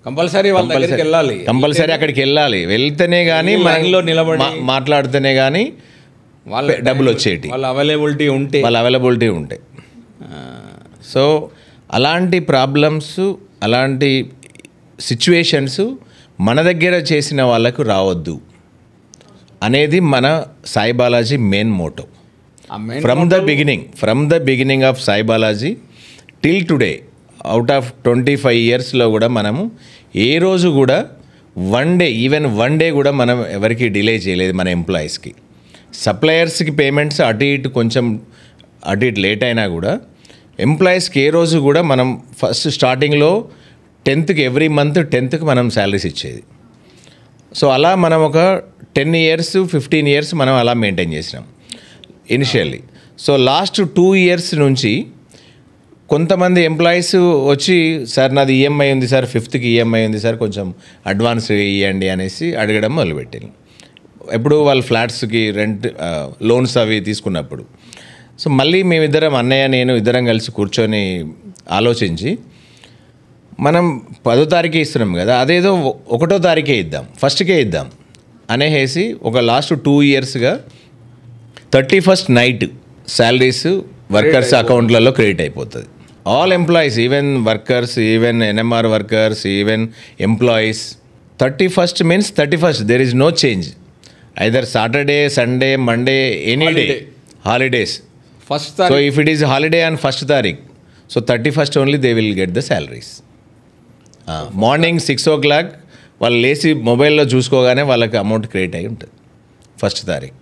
కంపల్సరీ వాళ్ళ దగ్గరికి వెళ్ళాలి, కంపల్సరీ అక్కడికి వెళ్ళాలి. వెళ్తేనే కానీ లైన్లో నిలబడి మాట్లాడితేనే కానీ వాళ్ళ డబ్బులు వచ్చేటి, వాళ్ళ అవైలబిలిటీ ఉంటే. సో అలాంటి ప్రాబ్లమ్స్, అలాంటి సిచ్యువేషన్స్ మన దగ్గర చేసిన వాళ్ళకు రావద్దు అనేది మన Sai Balaji main motto. From the beginning of Sai Balaji till today, out of 25 yearsలో కూడా మనము ఏ రోజు కూడా ఈవెన్ వన్ డే కూడా మనం ఎవరికి డిలే చేయలేదు. మన ఎంప్లాయీస్కి, సప్లయర్స్కి పేమెంట్స్ కొంచెం అటు ఇటు లేట్ అయినా కూడా ఎంప్లాయీస్కి ఏ రోజు కూడా మనం ఫస్ట్ స్టార్టింగ్లో 10th ఎవ్రీ మంత్ 10th మనం శాలరీస్ ఇచ్చేది. సో అలా మనం ఒక 10 years 15 years మనం అలా మెయింటైన్ చేసినాం ఇనిషియల్లీ. సో లాస్ట్ 2 years నుంచి కొంతమంది ఎంప్లాయీస్ వచ్చి, సార్ నాది ఈఎంఐ ఉంది సార్, 5th ఈఎంఐ ఉంది సార్, కొంచెం అడ్వాన్స్ ఇవ్వండి అనేసి అడగడం మొదలుపెట్టాను. ఎప్పుడు వాళ్ళ ఫ్లాట్స్కి రెంట్ లోన్స్ అవి తీసుకున్నప్పుడు. సో మళ్ళీ మేమిద్దరం, అన్నయ్య నేను ఇద్దరం కలిసి కూర్చొని ఆలోచించి మనం 10వ తారీఖే ఇస్తున్నాం కదా, అదేదో 1వ తారీఖే ఇద్దాం, ఫస్ట్కే ఇద్దాం అనేసి ఒక లాస్ట్ 2 ఇయర్స్గా 31st నైట్ శాలరీస్ వర్కర్స్ అకౌంట్లలో క్రెడిట్ అయిపోతుంది. All employees, even workers, even NMR workers, even employees 31st means 31st, there is no change. Either Saturday, Sunday, Monday, any day holidays. First so if it is holiday on 1st తారీఖ్, so 31st only they will get the salaries. Morning 6 o'clock వాళ్ళు లేచి మొబైల్లో చూసుకోగానే వాళ్ళకి amount create అయి ఉంటుంది 1st తారీఖు.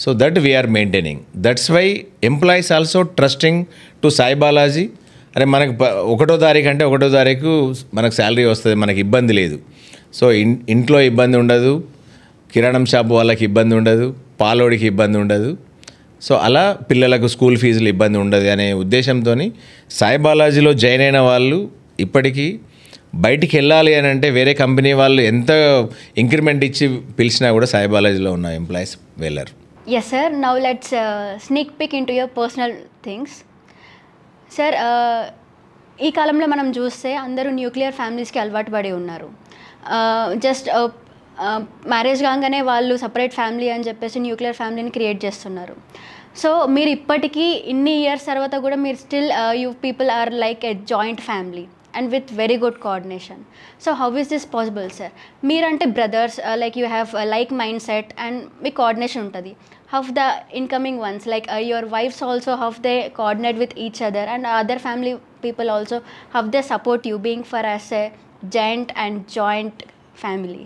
So that we are maintaining. That's why employees also trusting to Sai Balaji. అరే మనకు 1వ తారీఖు అంటే 1వ తారీఖు మనకు శాలరీ వస్తుంది, మనకి ఇబ్బంది లేదు. సో ఇంట్లో ఇబ్బంది ఉండదు, కిరాణం షాప్ వాళ్ళకి ఇబ్బంది ఉండదు, పాలోడికి ఇబ్బంది ఉండదు. సో అలా పిల్లలకు స్కూల్ ఫీజులు ఇబ్బంది ఉండదు అనే ఉద్దేశంతో సాయి బాలాజీలో జాయిన్ అయిన వాళ్ళు ఇప్పటికీ బయటికి వెళ్ళాలి అని అంటే వేరే కంపెనీ వాళ్ళు ఎంత ఇంక్రిమెంట్ ఇచ్చి పిలిచినా కూడా సాయి బాలాజీలో ఉన్న ఎంప్లాయీస్ వెళ్ళరు. Yes, sir. Now let's sneak peek into your personal things. Sir, ఈ కాలంలో మనం చూస్తే అందరూ న్యూక్లియర్ ఫ్యామిలీస్కి అలవాటు పడి ఉన్నారు. జస్ట్ మ్యారేజ్ కాగానే వాళ్ళు సపరేట్ ఫ్యామిలీ అని చెప్పేసి న్యూక్లియర్ ఫ్యామిలీని క్రియేట్ చేస్తున్నారు. సో మీరు ఇప్పటికీ ఇన్ని ఇయర్స్ తర్వాత కూడా మీరు still you people are like a joint family and with very good coordination. So how is this possible, sir? Meerante brothers, like you have a like mindset and me coordination untadi. How the incoming ones, like your wives also, how they coordinate with each other, and other family people also, how they support you being for as a giant and joint family?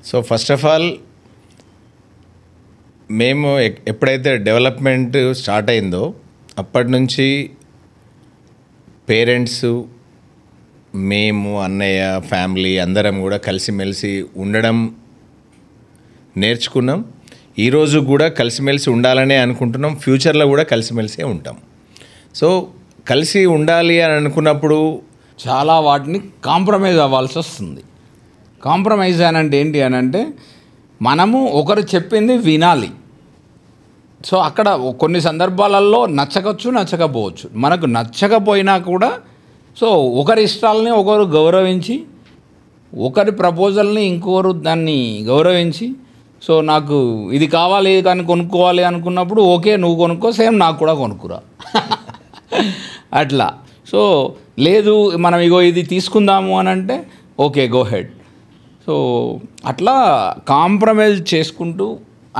So first of all మేము ఎప్పుడైతే development start అయిందో అప్పటి నుంచి parents, మేము, అన్నయ్య, family అందరం కూడా కలిసిమెలిసి ఉండడం నేర్చుకున్నాం. ఈరోజు కూడా కలిసిమెలిసి ఉండాలనే అనుకుంటున్నాం, ఫ్యూచర్లో కూడా కలిసిమెలిసే ఉంటాం. సో కలిసి ఉండాలి అని అనుకున్నప్పుడు చాలా వాటిని కాంప్రమైజ్ అవ్వాల్సి వస్తుంది. కాంప్రమైజ్ అని అంటే ఏంటి అని అంటే మనము ఒకరు చెప్పింది వినాలి. సో అక్కడ కొన్ని సందర్భాలలో నచ్చవచ్చు, నచ్చకపోవచ్చు. మనకు నచ్చకపోయినా కూడా సో ఒకరి ఇష్టాలని ఒకరు గౌరవించి, ఒకరి ప్రపోజల్ని ఇంకొకరు దాన్ని గౌరవించి, సో నాకు ఇది కావాలి కానీ కొనుక్కోవాలి అనుకున్నప్పుడు ఓకే నువ్వు కొనుక్కో, సేమ్ నాకు కూడా కొనుక్కురా అట్లా. సో లేదు మనం ఇగో ఇది తీసుకుందాము అని అంటే ఓకే గో హెడ్. సో అట్లా కాంప్రమైజ్ చేసుకుంటూ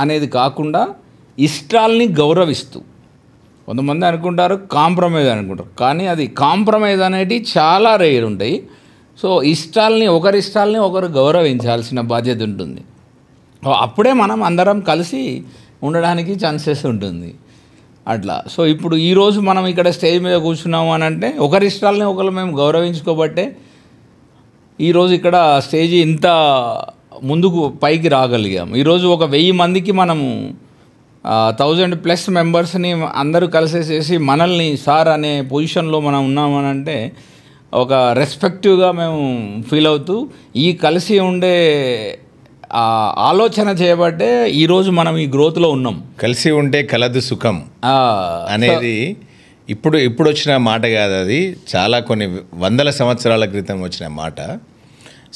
అనేది కాకుండా ఇష్టాల్ని గౌరవిస్తూ, కొంతమంది అనుకుంటారు కాంప్రమైజ్ అనుకుంటారు, కానీ అది కాంప్రమైజ్ అనేటివి చాలా రేర్ ఉంటాయి. సో ఇష్టాల్ని ఒకరు గౌరవించాల్సిన బాధ్యత ఉంటుంది. అప్పుడే మనం అందరం కలిసి ఉండడానికి ఛాన్సెస్ ఉంటుంది అట్లా. సో ఇప్పుడు ఈరోజు మనం ఇక్కడ స్టేజ్ మీద కూర్చున్నాము అని అంటే ఒకరి ఇష్టాలని ఒకరు మేము గౌరవించుకోబట్టే ఈరోజు ఇక్కడ స్టేజ్ ఇంత ముందుకు పైకి రాగలిగాం. ఈరోజు ఒక 1000 మందికి మనము 1000+ మెంబర్స్ని అందరూ కలిసేసేసి మనల్ని సార్ అనే పొజిషన్లో మనం ఉన్నామని అంటే ఒక రెస్పెక్టివ్గా మేము ఫీల్ అవుతూ ఈ కలిసి ఉండే ఆలోచన చేయబట్టే ఈరోజు మనం ఈ గ్రోత్లో ఉన్నాం. కలిసి ఉంటే కలదు సుఖం అనేది ఇప్పుడు వచ్చిన మాట కాదు, అది చాలా కొన్ని వందల సంవత్సరాల క్రితం వచ్చిన మాట.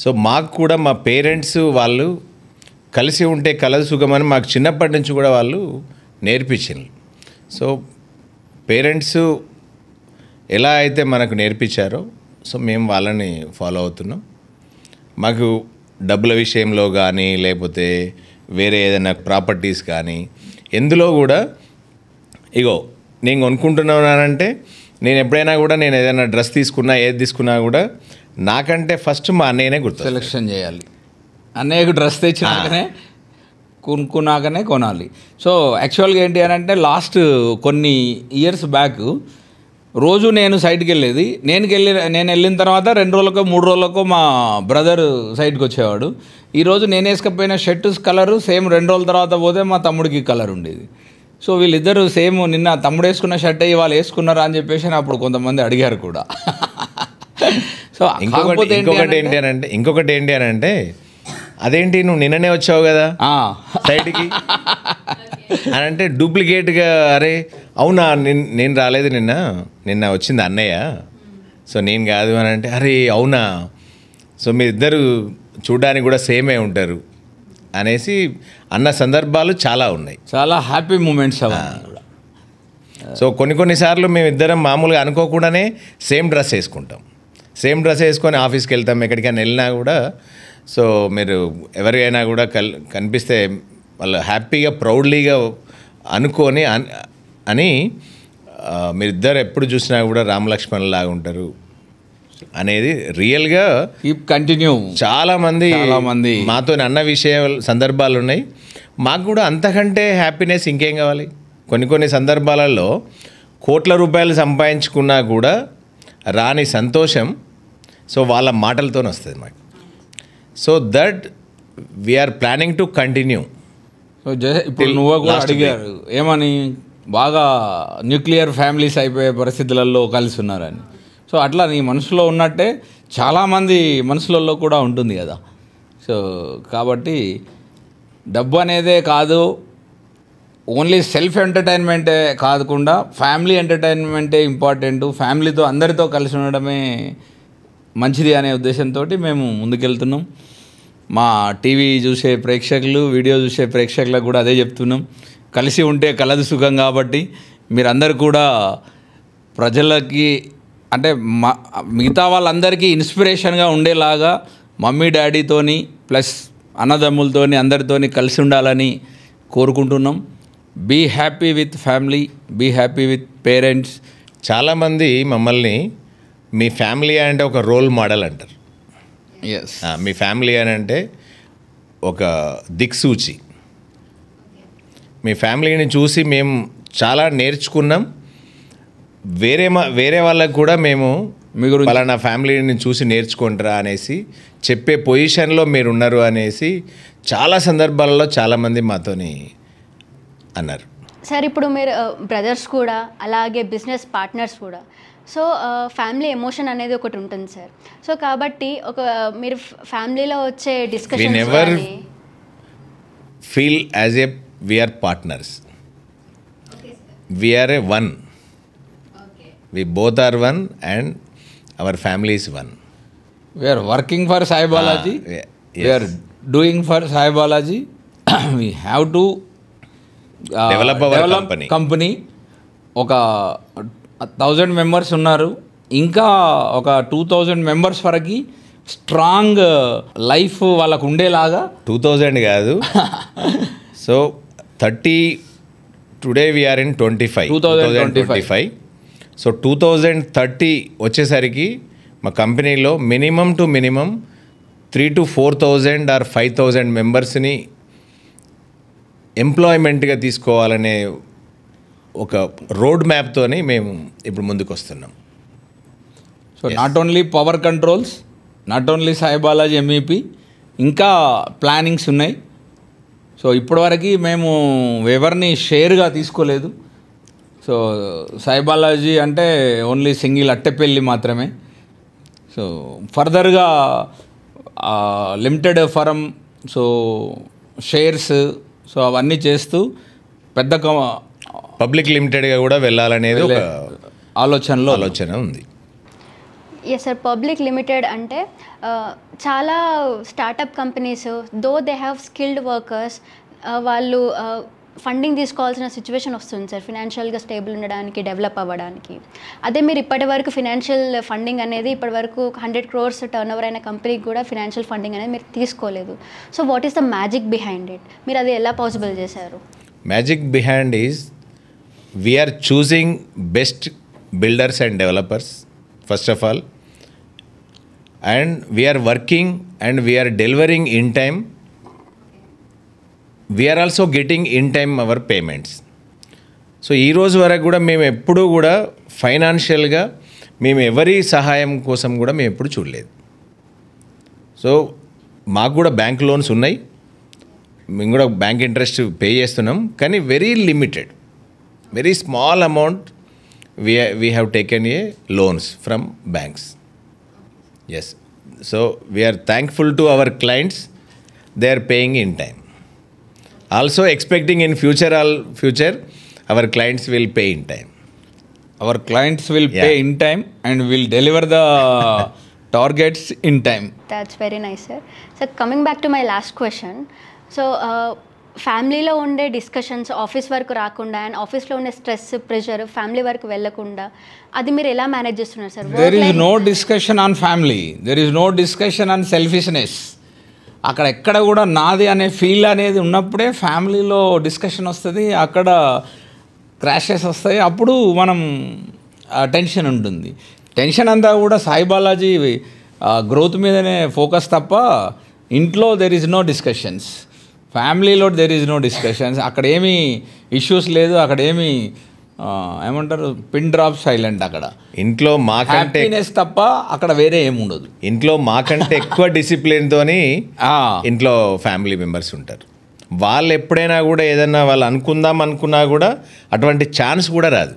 సో మాకు కూడా మా పేరెంట్స్ వాళ్ళు కలిసి ఉంటే కలదు సుఖం అని మాకు చిన్నప్పటి నుంచి కూడా వాళ్ళు నేర్పించింది. సో పేరెంట్స్ ఎలా అయితే మనకు నేర్పించారో సో మేము వాళ్ళని ఫాలో అవుతున్నాం. మాకు డబ్బుల విషయంలో కానీ లేకపోతే వేరే ఏదైనా ప్రాపర్టీస్ కానీ ఎందులో కూడా ఇగో నేను కొనుక్కుంటున్నానంటే నేను ఎప్పుడైనా కూడా నేను ఏదైనా డ్రెస్ తీసుకున్నా ఏది తీసుకున్నా కూడా నాకంటే ఫస్ట్ మా అన్నయ్యనే గుర్తు సెలెక్షన్ చేయాలి. అన్నయ్యకు డ్రెస్ తెచ్చినాకనే కొనుక్కున్నాకనే కొనాలి. సో యాక్చువల్గా ఏంటి అని అంటే లాస్ట్ కొన్ని ఇయర్స్ బ్యాక్ రోజు నేను సైట్కి వెళ్ళేది. నేను వెళ్ళిన తర్వాత 2 రోజులకో 3 రోజులకో మా బ్రదర్ సైట్కి వచ్చేవాడు. ఈరోజు నేను వేసుకపోయిన షర్టు కలరు సేమ్ 2 రోజుల తర్వాత పోతే మా తమ్ముడికి కలర్ ఉండేది. సో వీళ్ళిద్దరూ సేమ్ నిన్న తమ్ముడు వేసుకున్న షర్ట్ వాళ్ళు వేసుకున్నారా అని చెప్పేసి అప్పుడు కొంతమంది అడిగారు కూడా. సో ఇంకొకటి ఏంటి అని అంటే అదేంటి నువ్వు నిన్ననే వచ్చావు కదా సైడ్కి అని అంటే డూప్లికేట్గా అరే అవునా నేను రాలేదు నిన్న వచ్చింది అన్నయ్య సో నేను కాదు అని అంటే అరే అవునా, సో మీ ఇద్దరు చూడడానికి కూడా సేమే ఉంటారు అనేసి అన్న సందర్భాలు చాలా ఉన్నాయి. చాలా హ్యాపీ మూమెంట్స్ అవన్నీ కూడా. సో కొన్నిసార్లు మేము ఇద్దరం మామూలుగా అనుకోకుండానే సేమ్ డ్రెస్ వేసుకుంటాం, సేమ్ డ్రెస్ వేసుకొని ఆఫీస్కి వెళ్తాం, ఎక్కడికైనా వెళ్ళినా కూడా. సో మీరు ఎవరికైనా కూడా కనిపిస్తే వాళ్ళు హ్యాపీగా ప్రౌడ్లీగా అనుకొని అని మీరిద్దరు ఎప్పుడు చూసినా కూడా రామలక్ష్మణ్ లాగా ఉంటారు అనేది రియల్గా కంటిన్యూ చాలామంది మాతో అన్న సందర్భాలు ఉన్నాయి. మాకు కూడా అంతకంటే హ్యాపీనెస్ ఇంకేం కావాలి. కొన్ని సందర్భాలలో కోట్ల రూపాయలు సంపాదించుకున్నా కూడా రాని సంతోషం సో వాళ్ళ మాటలతోనే వస్తుంది మాకు. So that we are planning to continue. So ఇప్పుడు నువ్వు కూడా అడిగారు ఏమని, బాగా న్యూక్లియర్ ఫ్యామిలీస్ అయిపోయే పరిస్థితులలో కలిసి ఉన్నారని. సో అట్లా నీ మనసులో ఉన్నట్టే చాలామంది మనసులలో కూడా ఉంటుంది కదా. సో కాబట్టి డబ్బు అనేదే కాదు, ఓన్లీ సెల్ఫ్ ఎంటర్టైన్మెంటే కాకుండా ఫ్యామిలీ ఎంటర్టైన్మెంటే ఇంపార్టెంట్, ఫ్యామిలీతో అందరితో కలిసి ఉండడమే మంచిది అనే ఉద్దేశంతో మేము ముందుకెళ్తున్నాం. మా టీవీ చూసే ప్రేక్షకులు, వీడియో చూసే ప్రేక్షకులకు కూడా అదే చెప్తున్నాం, కలిసి ఉంటే కలదు సుఖం. కాబట్టి మీరందరూ కూడా ప్రజలకి అంటే మిగతా వాళ్ళందరికీ ఇన్స్పిరేషన్గా ఉండేలాగా మమ్మీ డాడీతోని ప్లస్ అన్నదమ్ములతోని అందరితోని కలిసి ఉండాలని కోరుకుంటున్నాం. Be happy with family, be happy with parents. చాలామంది మమ్మల్ని మీ ఫ్యామిలీ అంటే ఒక రోల్ మోడల్ అంటారు. ఎస్, మీ ఫ్యామిలీ అని అంటే ఒక దిక్సూచి. మీ ఫ్యామిలీని చూసి మేము చాలా నేర్చుకున్నాం. వేరే వాళ్ళకు కూడా మేము పలానా ఫ్యామిలీని చూసి నేర్చుకుంటారా అనేసి చెప్పే పొజిషన్లో మీరు ఉన్నారు అనేసి చాలా సందర్భాలలో చాలామంది మాతోని అన్నారు. సార్ ఇప్పుడు మీరు బ్రదర్స్ కూడా అలాగే బిజినెస్ పార్ట్నర్స్ కూడా, సో ఫ్యామిలీ ఎమోషన్ అనేది ఒకటి ఉంటుంది సార్. సో కాబట్టి ఒక మీరు ఫ్యామిలీలో వచ్చే discussion never feel as a we are partners, we are a one, we both are one and our family is one. We are working for Sai Balaji. Yes. We are doing for Sai Balaji. We have to develop our company. ఒక 1000 members ఉన్నారు, ఇంకా ఒక 2000 members వరకు strong life వాళ్ళకు ఉండేలాగా. 2000 కాదు, so 30 today we are in 2025. So 2030 వచ్చేసరికి మా కంపెనీలో minimum to minimum 3,000 to 4,000 or 5,000 మెంబర్స్ని ఎంప్లాయ్మెంట్గా తీసుకోవాలనే ఒక రోడ్ మ్యాప్తోని మేము ఇప్పుడు ముందుకు వస్తున్నాం. So not only power controls, not only Sai Balaji MEP, ఇంకా ప్లానింగ్స్ ఉన్నాయి. సో ఇప్పటివరకు మేము ఎవరిని షేర్గా తీసుకోలేదు. సో సాయి బాలాజీ అంటే ఓన్లీ సింగిల్ అట్టెపల్లి మాత్రమే. సో ఫర్దర్గా లిమిటెడ్ ఫరం, సో షేర్స్, సో అవన్నీ చేస్తూ పెద్ద పబ్లిక్ లిమిటెడ్గా కూడా వెళ్ళాలనేది ఒక ఆలోచన ఉంది. ఎస్ సార్, పబ్లిక్ లిమిటెడ్ అంటే చాలా startup companies though they have skilled workers, వాళ్ళు ఫండింగ్ తీసుకోవాల్సిన సిచ్యువేషన్ వస్తుంది సార్ ఫినాన్షియల్గా స్టేబుల్ ఉండడానికి, డెవలప్ అవ్వడానికి. అదే మీరు ఇప్పటి వరకు ఫినాన్షియల్ ఫండింగ్ అనేది ఇప్పటి వరకు 100 crores టర్న్ ఓవర్ అయిన కంపెనీకి కూడా ఫినాన్షియల్ ఫండింగ్ అనేది మీరు తీసుకోలేదు. So what is the magic behind it? మీరు అది ఎలా పాసిబుల్ చేశారు? Magic behind is we are choosing best builders and developers first of all, and we are working and we are delivering in time. We are also getting in time our payments. So ఈరోజు వరకు కూడా మేము ఎప్పుడూ కూడా ఫైనాన్షియల్గా మేము ఎవరి సహాయం కోసం కూడా మేము ఎప్పుడు చూడలేదు. సో మాకు కూడా బ్యాంక్ లోన్స్ ఉన్నాయి, మేము కూడా బ్యాంక్ ఇంట్రెస్ట్ పే చేస్తున్నాం, కానీ very limited, very small amount we have taken a loans from banks. Yes, so we are thankful to our clients, they are paying in time. Also expecting in future our clients will pay in time. Our clients will pay in time and will deliver the targets in time. That's very nice, sir. So coming back to my last question. So ఫ్యామిలీలో ఉండే discussions office work రాకుండా and ఆఫీస్లో ఉండే stress pressure family work వెళ్ళకుండా అది మీరు ఎలా manage చేస్తున్నారు sir? There is no discussion on family, there is no discussion on selfishness. అక్కడ ఎక్కడ కూడా నాది అనే ఫీల్ అనేది ఉన్నప్పుడే ఫ్యామిలీలో డిస్కషన్ వస్తుంది, అక్కడ క్రాషెస్ వస్తాయి, అప్పుడు మనం టెన్షన్ ఉంటుంది. టెన్షన్ అంతా కూడా సాయి బాలాజీ గ్రోత్ మీదనే ఫోకస్ తప్ప ఇంట్లో దెర్ ఈజ్ నో డిస్కషన్స్. ఫ్యామిలీలో దెర్ ఈజ్ నో డిస్కషన్స్. అక్కడ ఏమీ ఇష్యూస్ లేదు, అక్కడ ఏమీ ఏమంటారు పిన్ డ్రాప్ సైలెంట్. అక్కడ ఇంట్లో మాకంటే హ్యాపీనెస్ తప్ప అక్కడ వేరే ఏముండదు. ఇంట్లో మాకంటే ఎక్కువ డిసిప్లిన్తోని ఇంట్లో ఫ్యామిలీ మెంబర్స్ ఉంటారు. వాళ్ళు ఎప్పుడైనా కూడా ఏదైనా వాళ్ళు అనుకుందాం అనుకున్నా కూడా అటువంటి ఛాన్స్ కూడా రాదు.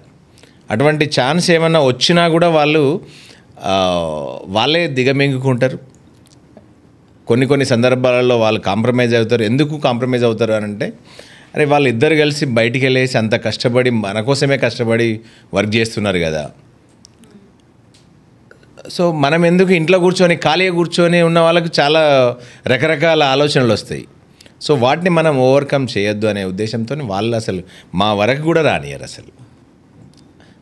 అటువంటి ఛాన్స్ ఏమన్నా వచ్చినా కూడా వాళ్ళే దిగమింగుకుంటారు. కొన్ని సందర్భాలలో వాళ్ళు కాంప్రమైజ్ అవుతారు. ఎందుకు కాంప్రమైజ్ అవుతారు అని అంటే, అరే వాళ్ళు ఇద్దరు కలిసి బయటికి వెళ్ళేసి అంత కష్టపడి మన కోసమే కష్టపడి వర్క్ చేస్తున్నారు కదా, సో మనం ఎందుకు ఇంట్లో కూర్చొని ఖాళీగా కూర్చొని ఉన్న వాళ్ళకి చాలా రకరకాల ఆలోచనలు వస్తాయి. సో వాటిని మనం ఓవర్కమ్ చేయొద్దు అనే ఉద్దేశంతో వాళ్ళు అసలు మా వరకు కూడా రానియరు అసలు.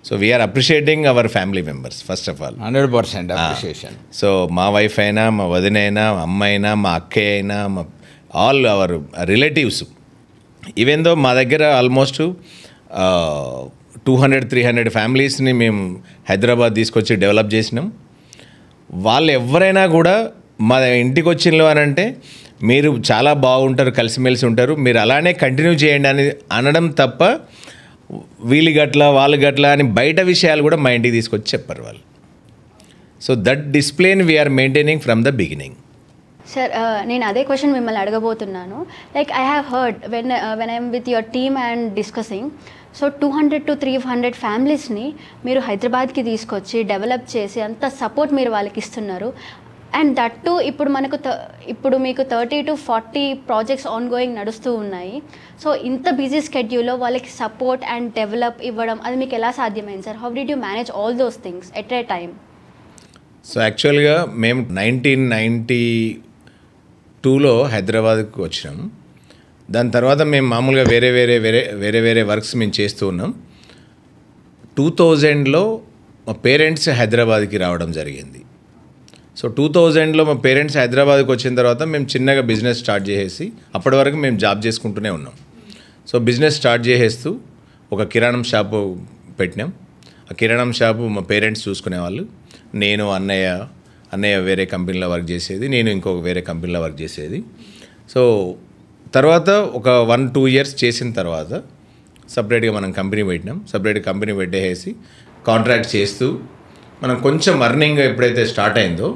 So we are appreciating our family members first of all. 100% appreciation. So మా వైఫ్ అయినా, మా వదిన అయినా, మా అమ్మ అయినా, మా అక్కయ్య అయినా, మా all our relatives, even though మా దగ్గర ఆల్మోస్ట్ 200-300 ఫ్యామిలీస్ని మేము హైదరాబాద్ తీసుకొచ్చి డెవలప్ చేసినాం. వాళ్ళు ఎవరైనా కూడా మా ఇంటికి వచ్చిండ్రు అని అంటే మీరు చాలా బాగుంటారు, కలిసిమెలిసి ఉంటారు, మీరు అలానే కంటిన్యూ చేయండి అని అనడం తప్ప వీళ్ళు గట్ల వాళ్ళు గట్ల అని బయట విషయాలు కూడా మా ఇంటికి తీసుకొచ్చి చెప్పారు వాళ్ళు. So that discipline we're maintaining from the beginning. Sir నేను అదే క్వశ్చన్ మిమ్మల్ని అడగబోతున్నాను. Like I have heard when I'm with your team and discussing, so 200-300 ఫ్యామిలీస్ని మీరు హైదరాబాద్కి తీసుకొచ్చి డెవలప్ చేసి అంత సపోర్ట్ మీరు వాళ్ళకి ఇస్తున్నారు. అండ్ దట్ టు ఇప్పుడు మీకు 30-40 ప్రాజెక్ట్స్ ఆన్ గోయింగ్ నడుస్తూ ఉన్నాయి. సో ఇంత బిజీ స్కెడ్యూల్లో వాళ్ళకి సపోర్ట్ అండ్ డెవలప్ ఇవ్వడం అది మీకు ఎలా సాధ్యమైంది sir? How did you manage all those things at a time? So యాక్చువల్గా మేము 1992లో హైదరాబాద్కి వచ్చినాం. దాని తర్వాత మేము మామూలుగా వేరే వర్క్స్ మేము చేస్తూ ఉన్నాం. 2000లో మా పేరెంట్స్ హైదరాబాద్కి రావడం జరిగింది. సో 2000లో మా పేరెంట్స్ హైదరాబాద్కి వచ్చిన తర్వాత మేము చిన్నగా బిజినెస్ స్టార్ట్ చేసేసి, అప్పటి వరకు మేము జాబ్ చేసుకుంటూనే ఉన్నాం. సో బిజినెస్ స్టార్ట్ చేసేస్తూ ఒక కిరాణం షాపు పెట్టినాం. ఆ కిరాణం షాపు మా పేరెంట్స్ చూసుకునేవాళ్ళు. నేను అన్నయ్య వేరే కంపెనీలో వర్క్ చేసేది, నేను ఇంకొక వేరే కంపెనీలో వర్క్ చేసేది. సో తర్వాత ఒక 1-2 ఇయర్స్ చేసిన తర్వాత సపరేట్గా మనం కంపెనీ పెట్టినాం. సపరేట్గా కంపెనీ పెట్టేసి కాంట్రాక్ట్ చేస్తూ మనం కొంచెం అర్నింగ్ ఎప్పుడైతే స్టార్ట్ అయిందో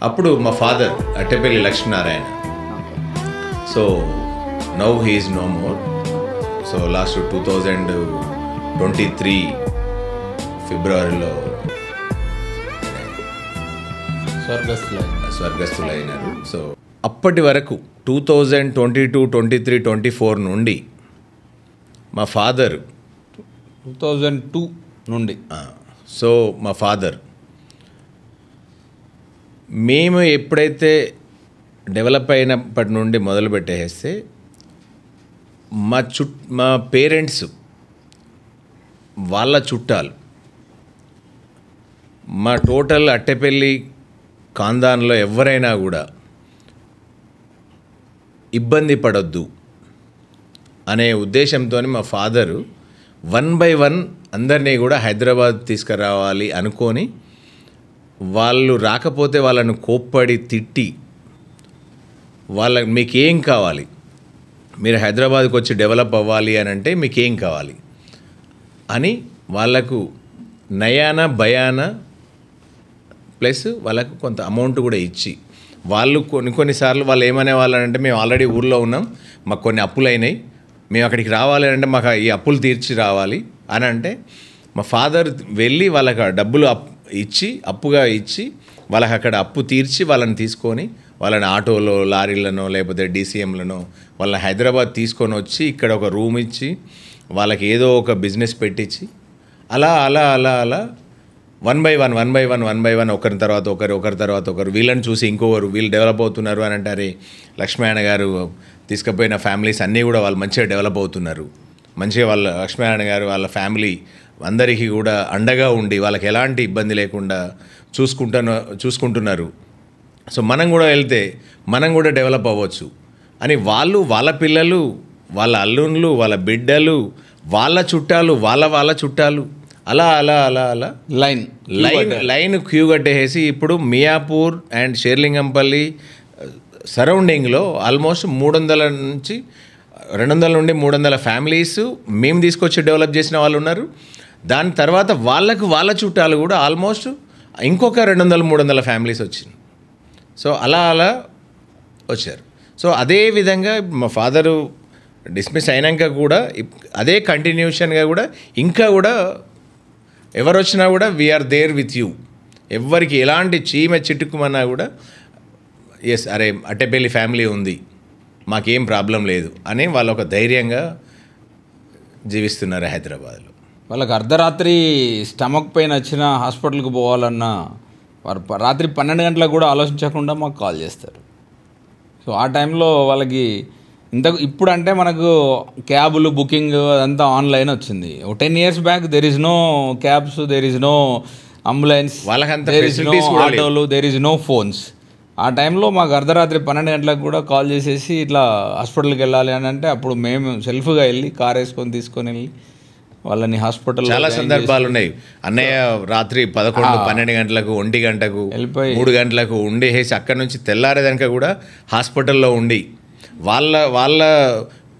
అప్పుడు మా father Attepalli Lakshminarayana, so now he is no more. So last 2023 ఫిబ్రవరిలో స్వర్గస్థులైనారు. సో అప్పటి వరకు 2022, 23, 24 నుండి మా ఫాదర్ 2002 నుండి సో మా ఫాదర్ మేము ఎప్పుడైతే డెవలప్ అయినప్పటి నుండి మొదలు పెట్టేస్తే మా పేరెంట్స్ వాళ్ళ చుట్టాలు మా టోటల్ అట్టెపల్లి ఖాందాన్లో ఎవరైనా కూడా ఇబ్బంది పడొద్దు అనే ఉద్దేశంతో మా ఫాదరు 1 by 1 అందరినీ కూడా హైదరాబాద్ తీసుకురావాలి అనుకొని, వాళ్ళు రాకపోతే వాళ్ళను కోప్పడి తిట్టి, మీకేం కావాలి, మీరు హైదరాబాద్కి వచ్చి డెవలప్ అవ్వాలి అని అంటే మీకేం కావాలి అని వాళ్ళకు నయాన భయాన ప్లస్ వాళ్ళకు కొంత అమౌంట్ కూడా ఇచ్చి, వాళ్ళు కొన్నిసార్లు వాళ్ళు ఏమనే వాళ్ళంటే మేము ఆల్రెడీ ఊర్లో ఉన్నాం, మాకు కొన్ని అప్పులు అయినాయి, మేము అక్కడికి రావాలి అంటే మాకు ఈ అప్పులు తీర్చి రావాలి అని అంటే మా ఫాదర్ వెళ్ళి వాళ్ళకి డబ్బులు అప్పుగా ఇచ్చి వాళ్ళకి అక్కడ అప్పు తీర్చి వాళ్ళని తీసుకొని వాళ్ళని ఆటోలో లారీలను లేకపోతే డీసీఎంలను వాళ్ళని హైదరాబాద్ తీసుకొని వచ్చి ఇక్కడ ఒక రూమ్ ఇచ్చి వాళ్ళకి ఏదో ఒక బిజినెస్ పెట్టించి అలా అలా అలా అలా వన్ బై వన్ ఒకరి తర్వాత ఒకరు వీళ్ళని చూసి ఇంకొకరు వీళ్ళు డెవలప్ అవుతున్నారు అని అంటారే. లక్ష్మీనారాయణ గారు తీసుకుపోయిన ఫ్యామిలీస్ అన్నీ కూడా వాళ్ళు మంచిగా డెవలప్ అవుతున్నారు. మంచిగా వాళ్ళ లక్ష్మీనారాయణ గారు వాళ్ళ ఫ్యామిలీ అందరికీ కూడా అండగా ఉండి వాళ్ళకి ఎలాంటి ఇబ్బంది లేకుండా చూసుకుంటున్నారు. సో మనం కూడా వెళ్తే మనం కూడా డెవలప్ అవ్వచ్చు అని వాళ్ళు, వాళ్ళ పిల్లలు, వాళ్ళ అల్లుళ్ళు, వాళ్ళ బిడ్డలు, వాళ్ళ చుట్టాలు, వాళ్ళ చుట్టాలు అలా అలా అలా అలా లైన్ క్యూ కట్టేసి ఇప్పుడు మియాపూర్ అండ్ షేర్లింగంపల్లి సరౌండింగ్లో ఆల్మోస్ట్ 200 నుండి 300 ఫ్యామిలీస్ మేము తీసుకొచ్చి డెవలప్ చేసిన వాళ్ళు ఉన్నారు. దాని తర్వాత వాళ్ళ చుట్టాలు కూడా ఆల్మోస్ట్ ఇంకొక 200-300 ఫ్యామిలీస్ వచ్చింది. సో అలా అలా వచ్చారు. సో అదే విధంగా మా ఫాదరు డిస్మిస్ అయినాక కూడా అదే కంటిన్యూషన్గా కూడా ఇంకా కూడా ఎవరు వచ్చినా కూడా వీఆర్ దేర్ విత్ యూ. ఎవరికి ఎలాంటి చీమ చిట్టుకుమన్నా కూడా ఎస్ అరే అట్టెపల్లి ఫ్యామిలీ ఉంది, మాకేం ప్రాబ్లం లేదు అని వాళ్ళు ఒక ధైర్యంగా జీవిస్తున్నారు హైదరాబాద్లో. వాళ్ళకి అర్ధరాత్రి స్టమక్ పెయిన్ వచ్చిన హాస్పిటల్కి పోవాలన్నా వారు రాత్రి 12 గంటలకు కూడా ఆలోచించకుండా మాకు కాల్ చేస్తారు. సో ఆ టైంలో వాళ్ళకి ఇప్పుడు అంటే మనకు క్యాబులు బుకింగ్ అదంతా ఆన్లైన్ వచ్చింది. 10 years back there is no cabs, there is no ambulance, there is no ఆటోలు, దెర్ ఇస్ నో ఫోన్స్. ఆ టైంలో మాకు అర్ధరాత్రి 12 గంటలకు కూడా కాల్ చేసేసి ఇట్లా హాస్పిటల్కి వెళ్ళాలి అని అంటే అప్పుడు మేము సెల్ఫ్గా వెళ్ళి కార్ వేసుకొని తీసుకొని వెళ్ళి వాళ్ళని హాస్పిటల్. చాలా సందర్భాలు ఉన్నాయి. అన్నయ్య రాత్రి 11-12 గంటలకు 1 గంటకు 3 గంటలకు ఉండేసి అక్కడి నుంచి తెల్లారేదాక కూడా హాస్పిటల్లో ఉండి వాళ్ళ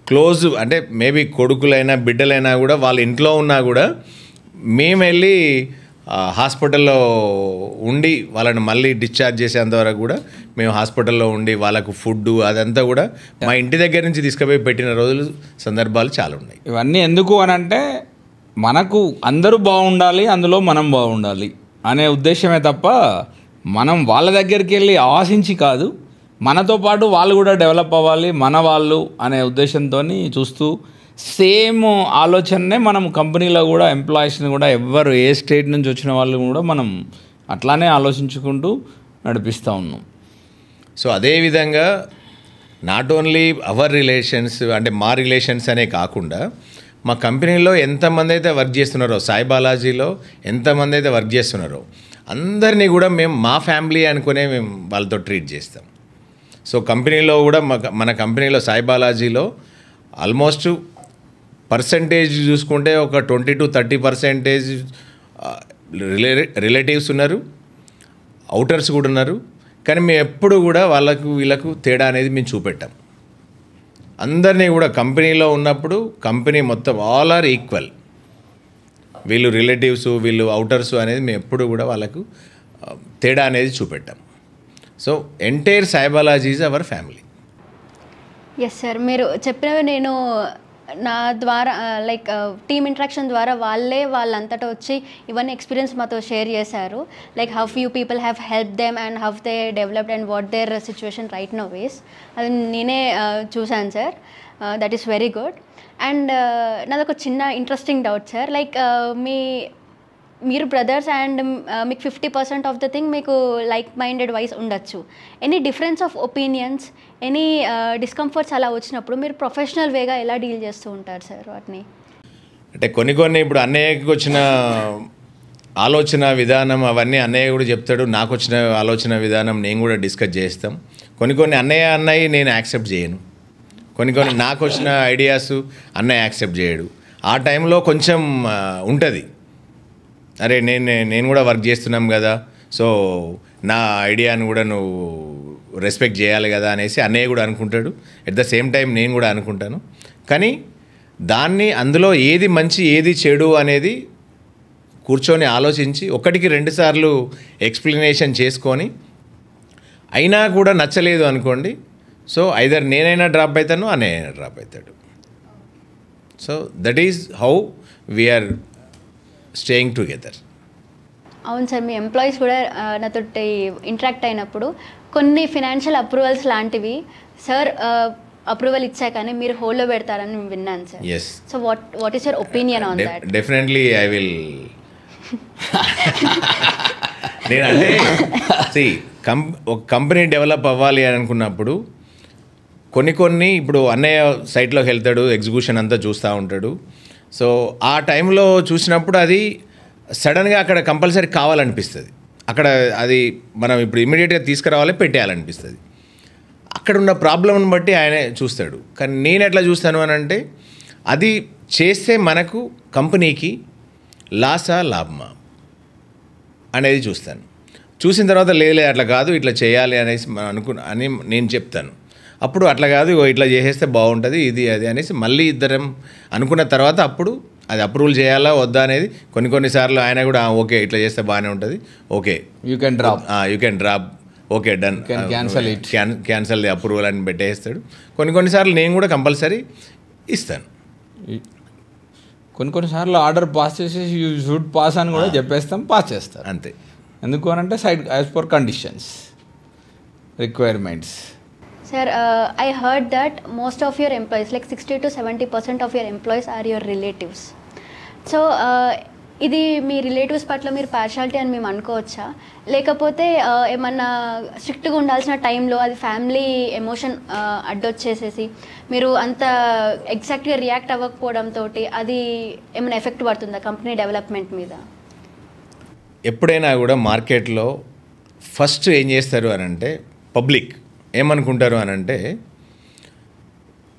క్లోజ్ అంటే మేబీ కొడుకులైనా బిడ్డలైనా కూడా వాళ్ళ ఇంట్లో ఉన్నా కూడా మేము వెళ్ళి హాస్పిటల్లో ఉండి వాళ్ళని మళ్ళీ డిశ్చార్జ్ చేసేంత వరకు కూడా మేము హాస్పిటల్లో ఉండి వాళ్ళకు ఫుడ్ అదంతా కూడా మా ఇంటి దగ్గర నుంచి తీసుకుపోయి పెట్టిన రోజులు సందర్భాలు చాలా ఉన్నాయి. ఇవన్నీ ఎందుకు అని అంటే మనకు అందరూ బాగుండాలి, అందులో మనం బాగుండాలి అనే ఉద్దేశమే తప్ప మనం వాళ్ళ దగ్గరికి వెళ్ళి ఆశించి కాదు, మనతో పాటు వాళ్ళు కూడా డెవలప్ అవ్వాలి మన వాళ్ళు అనే ఉద్దేశంతో చూస్తూ సేమ్ ఆలోచననే మనం కంపెనీలో కూడా ఎంప్లాయీస్ని కూడా ఎవరు ఏ స్టేట్ నుంచి వచ్చిన వాళ్ళు కూడా మనం అట్లానే ఆలోచించుకుంటూ నడిపిస్తూ ఉన్నాం. సో అదేవిధంగా నాట్ ఓన్లీ అవర్ రిలేషన్స్ అంటే మా రిలేషన్స్ అనే కాకుండా మా కంపెనీలో ఎంతమంది అయితే వర్క్ చేస్తున్నారో, సాయి బాలాజీలో ఎంతమంది అయితే వర్క్ చేస్తున్నారో అందరినీ కూడా మేము మా ఫ్యామిలీ అనుకునే మేము వాళ్ళతో ట్రీట్ చేస్తాం. సో కంపెనీలో కూడా మన కంపెనీలో సాయి బాలాజీలో ఆల్మోస్ట్ పర్సంటేజ్ చూసుకుంటే ఒక 20-30% రిలేటివ్స్ ఉన్నారు, అవుటర్స్ కూడా ఉన్నారు. కానీ మేము ఎప్పుడు కూడా వీళ్ళకు తేడా అనేది మేము చూపెట్టాం. అందరినీ కూడా కంపెనీలో ఉన్నప్పుడు కంపెనీ మొత్తం ఆల్ ఆర్ ఈక్వల్. వీళ్ళు రిలేటివ్స్, వీళ్ళు అవుటర్స్ అనేది మేము ఎప్పుడు కూడా వాళ్ళకు తేడా అనేది చూపెట్టాం. So entire Sai Balaji is our family. Yes sir, మీరు చెప్పినవి నేను నా ద్వారా లైక్ టీమ్ ఇంట్రాక్షన్ ద్వారా వాళ్ళంతటా వచ్చి ఇవన్నీ ఎక్స్పీరియన్స్ మాతో షేర్ చేశారు. Like how few people have help them and how they developed and what their situation right now is. అది నేనే చూశాను sir. That is very good. And నాదొక చిన్న ఇంట్రెస్టింగ్ డౌట్ సార్. లైక్ మీరు బ్రదర్స్ అండ్ మీకు 50% of the thing మీకు like minded wise ఉండొచ్చు. Any difference of opinions, any discomforts అలా వచ్చినప్పుడు మీరు ప్రొఫెషనల్ వేగా ఎలా డీల్ చేస్తూ ఉంటారు సార్ వాటిని? అంటే కొన్ని ఇప్పుడు అన్నయ్యకి వచ్చిన ఆలోచన విధానం అవన్నీ అన్నయ్య కూడా చెప్తాడు, నాకు వచ్చిన ఆలోచన విధానం నేను కూడా డిస్కస్ చేస్తాం. కొన్ని అన్నయ్య నేను యాక్సెప్ట్ చేయను, కొన్ని నాకు వచ్చిన ఐడియాస్ అన్నయ్య యాక్సెప్ట్ చేయడు. ఆ టైంలో కొంచెం ఉంటుంది, అరే నేను కూడా వర్క్ చేస్తున్నాం కదా, సో నా ఐడియాను కూడా నువ్వు రెస్పెక్ట్ చేయాలి కదా అనేసి అన్నయ్య కూడా అనుకుంటాడు. ఎట్ ద సేమ్ టైం నేను కూడా అనుకుంటాను. కానీ అందులో ఏది మంచి ఏది చెడు అనేది కూర్చొని ఆలోచించి 1-2 సార్లు ఎక్స్ప్లెనేషన్ చేసుకొని అయినా కూడా నచ్చలేదు అనుకోండి, సో ఐదర్ నేనైనా డ్రాప్ అవుతాను, అన్నయ్య డ్రాప్ అవుతాడు. So that is how we are staying together. అవును సార్, మీ ఎంప్లాయీస్ కూడా నాతో ఇంటరాక్ట్ అయినప్పుడు కొన్ని ఫినాన్షియల్ అప్రూవల్స్ లాంటివి సార్ అప్రూవల్ ఇచ్చాకనే మీరు హోల్డ్లో పెడతారని నేను విన్నాను sir. Yes. So what is your opinion on that? Definitely I will. నేనంటే ఒక కంపెనీ డెవలప్ అవ్వాలి అని అనుకున్నప్పుడు కొన్ని ఇప్పుడు అన్నయ్య సైట్లోకి వెళ్తాడు, ఎగ్జిక్యూషన్ అంతా చూస్తూ ఉంటాడు. సో ఆ టైంలో చూసినప్పుడు అది సడన్గా అక్కడ కంపల్సరీ కావాలనిపిస్తుంది. అక్కడ అది మనం ఇప్పుడు ఇమీడియట్గా తీసుకురావాలి, పెట్టేయాలనిపిస్తుంది. అక్కడ ఉన్న ప్రాబ్లంని బట్టి ఆయనే చూస్తాడు. కానీ నేను ఎట్లా చూస్తాను అని అంటే అది చేస్తే మనకు కంపెనీకి లాసా లాభమా అనేది చూస్తాను. చూసిన తర్వాత లేదు అట్లా కాదు ఇట్లా చేయాలి అనేసి అని నేను చెప్తాను. అప్పుడు అట్లా కాదు ఇట్లా చేసేస్తే బాగుంటుంది ఇది అది అనేసి మళ్ళీ ఇద్దరం అనుకున్న తర్వాత అప్పుడు అది అప్రూవల్ చేయాలా వద్దా అనేది కొన్నిసార్లు ఆయన కూడా ఓకే ఇట్లా చేస్తే బాగానే ఉంటుంది, okay you can drop okay done, cancel the approval అని పెట్టేస్తాడు. కొన్నిసార్లు నేను కూడా కంపల్సరీ ఇస్తాను. కొన్నిసార్లు ఆర్డర్ పాస్ చేసేసి యూ షుడ్ పాస్ అని కూడా చెప్పేస్తాం, పాస్ చేస్తాం అంతే. ఎందుకు అని అంటే side as per conditions requirements. Sir, I heard that most of your employees, like 60 to 70% of your employees are your relatives. So, ఇది మీ రిలేటివ్స్ పట్ల మీరు పార్షాలిటీ అని మేము అనుకోవచ్చా, లేకపోతే ఏమన్నా స్ట్రిక్ట్గా ఉండాల్సిన టైంలో అది ఫ్యామిలీ ఎమోషన్ అడ్డొచ్చేసేసి మీరు అంత ఎగ్జాక్ట్గా రియాక్ట్ అవ్వకపోవడంతో అది ఏమైనా ఎఫెక్ట్ పడుతుందా కంపెనీ డెవలప్మెంట్ మీద? ఎప్పుడైనా కూడా మార్కెట్లో ఫస్ట్ ఏం చేస్తారు అని అంటే పబ్లిక్ ఏమనుకుంటారు అని అంటే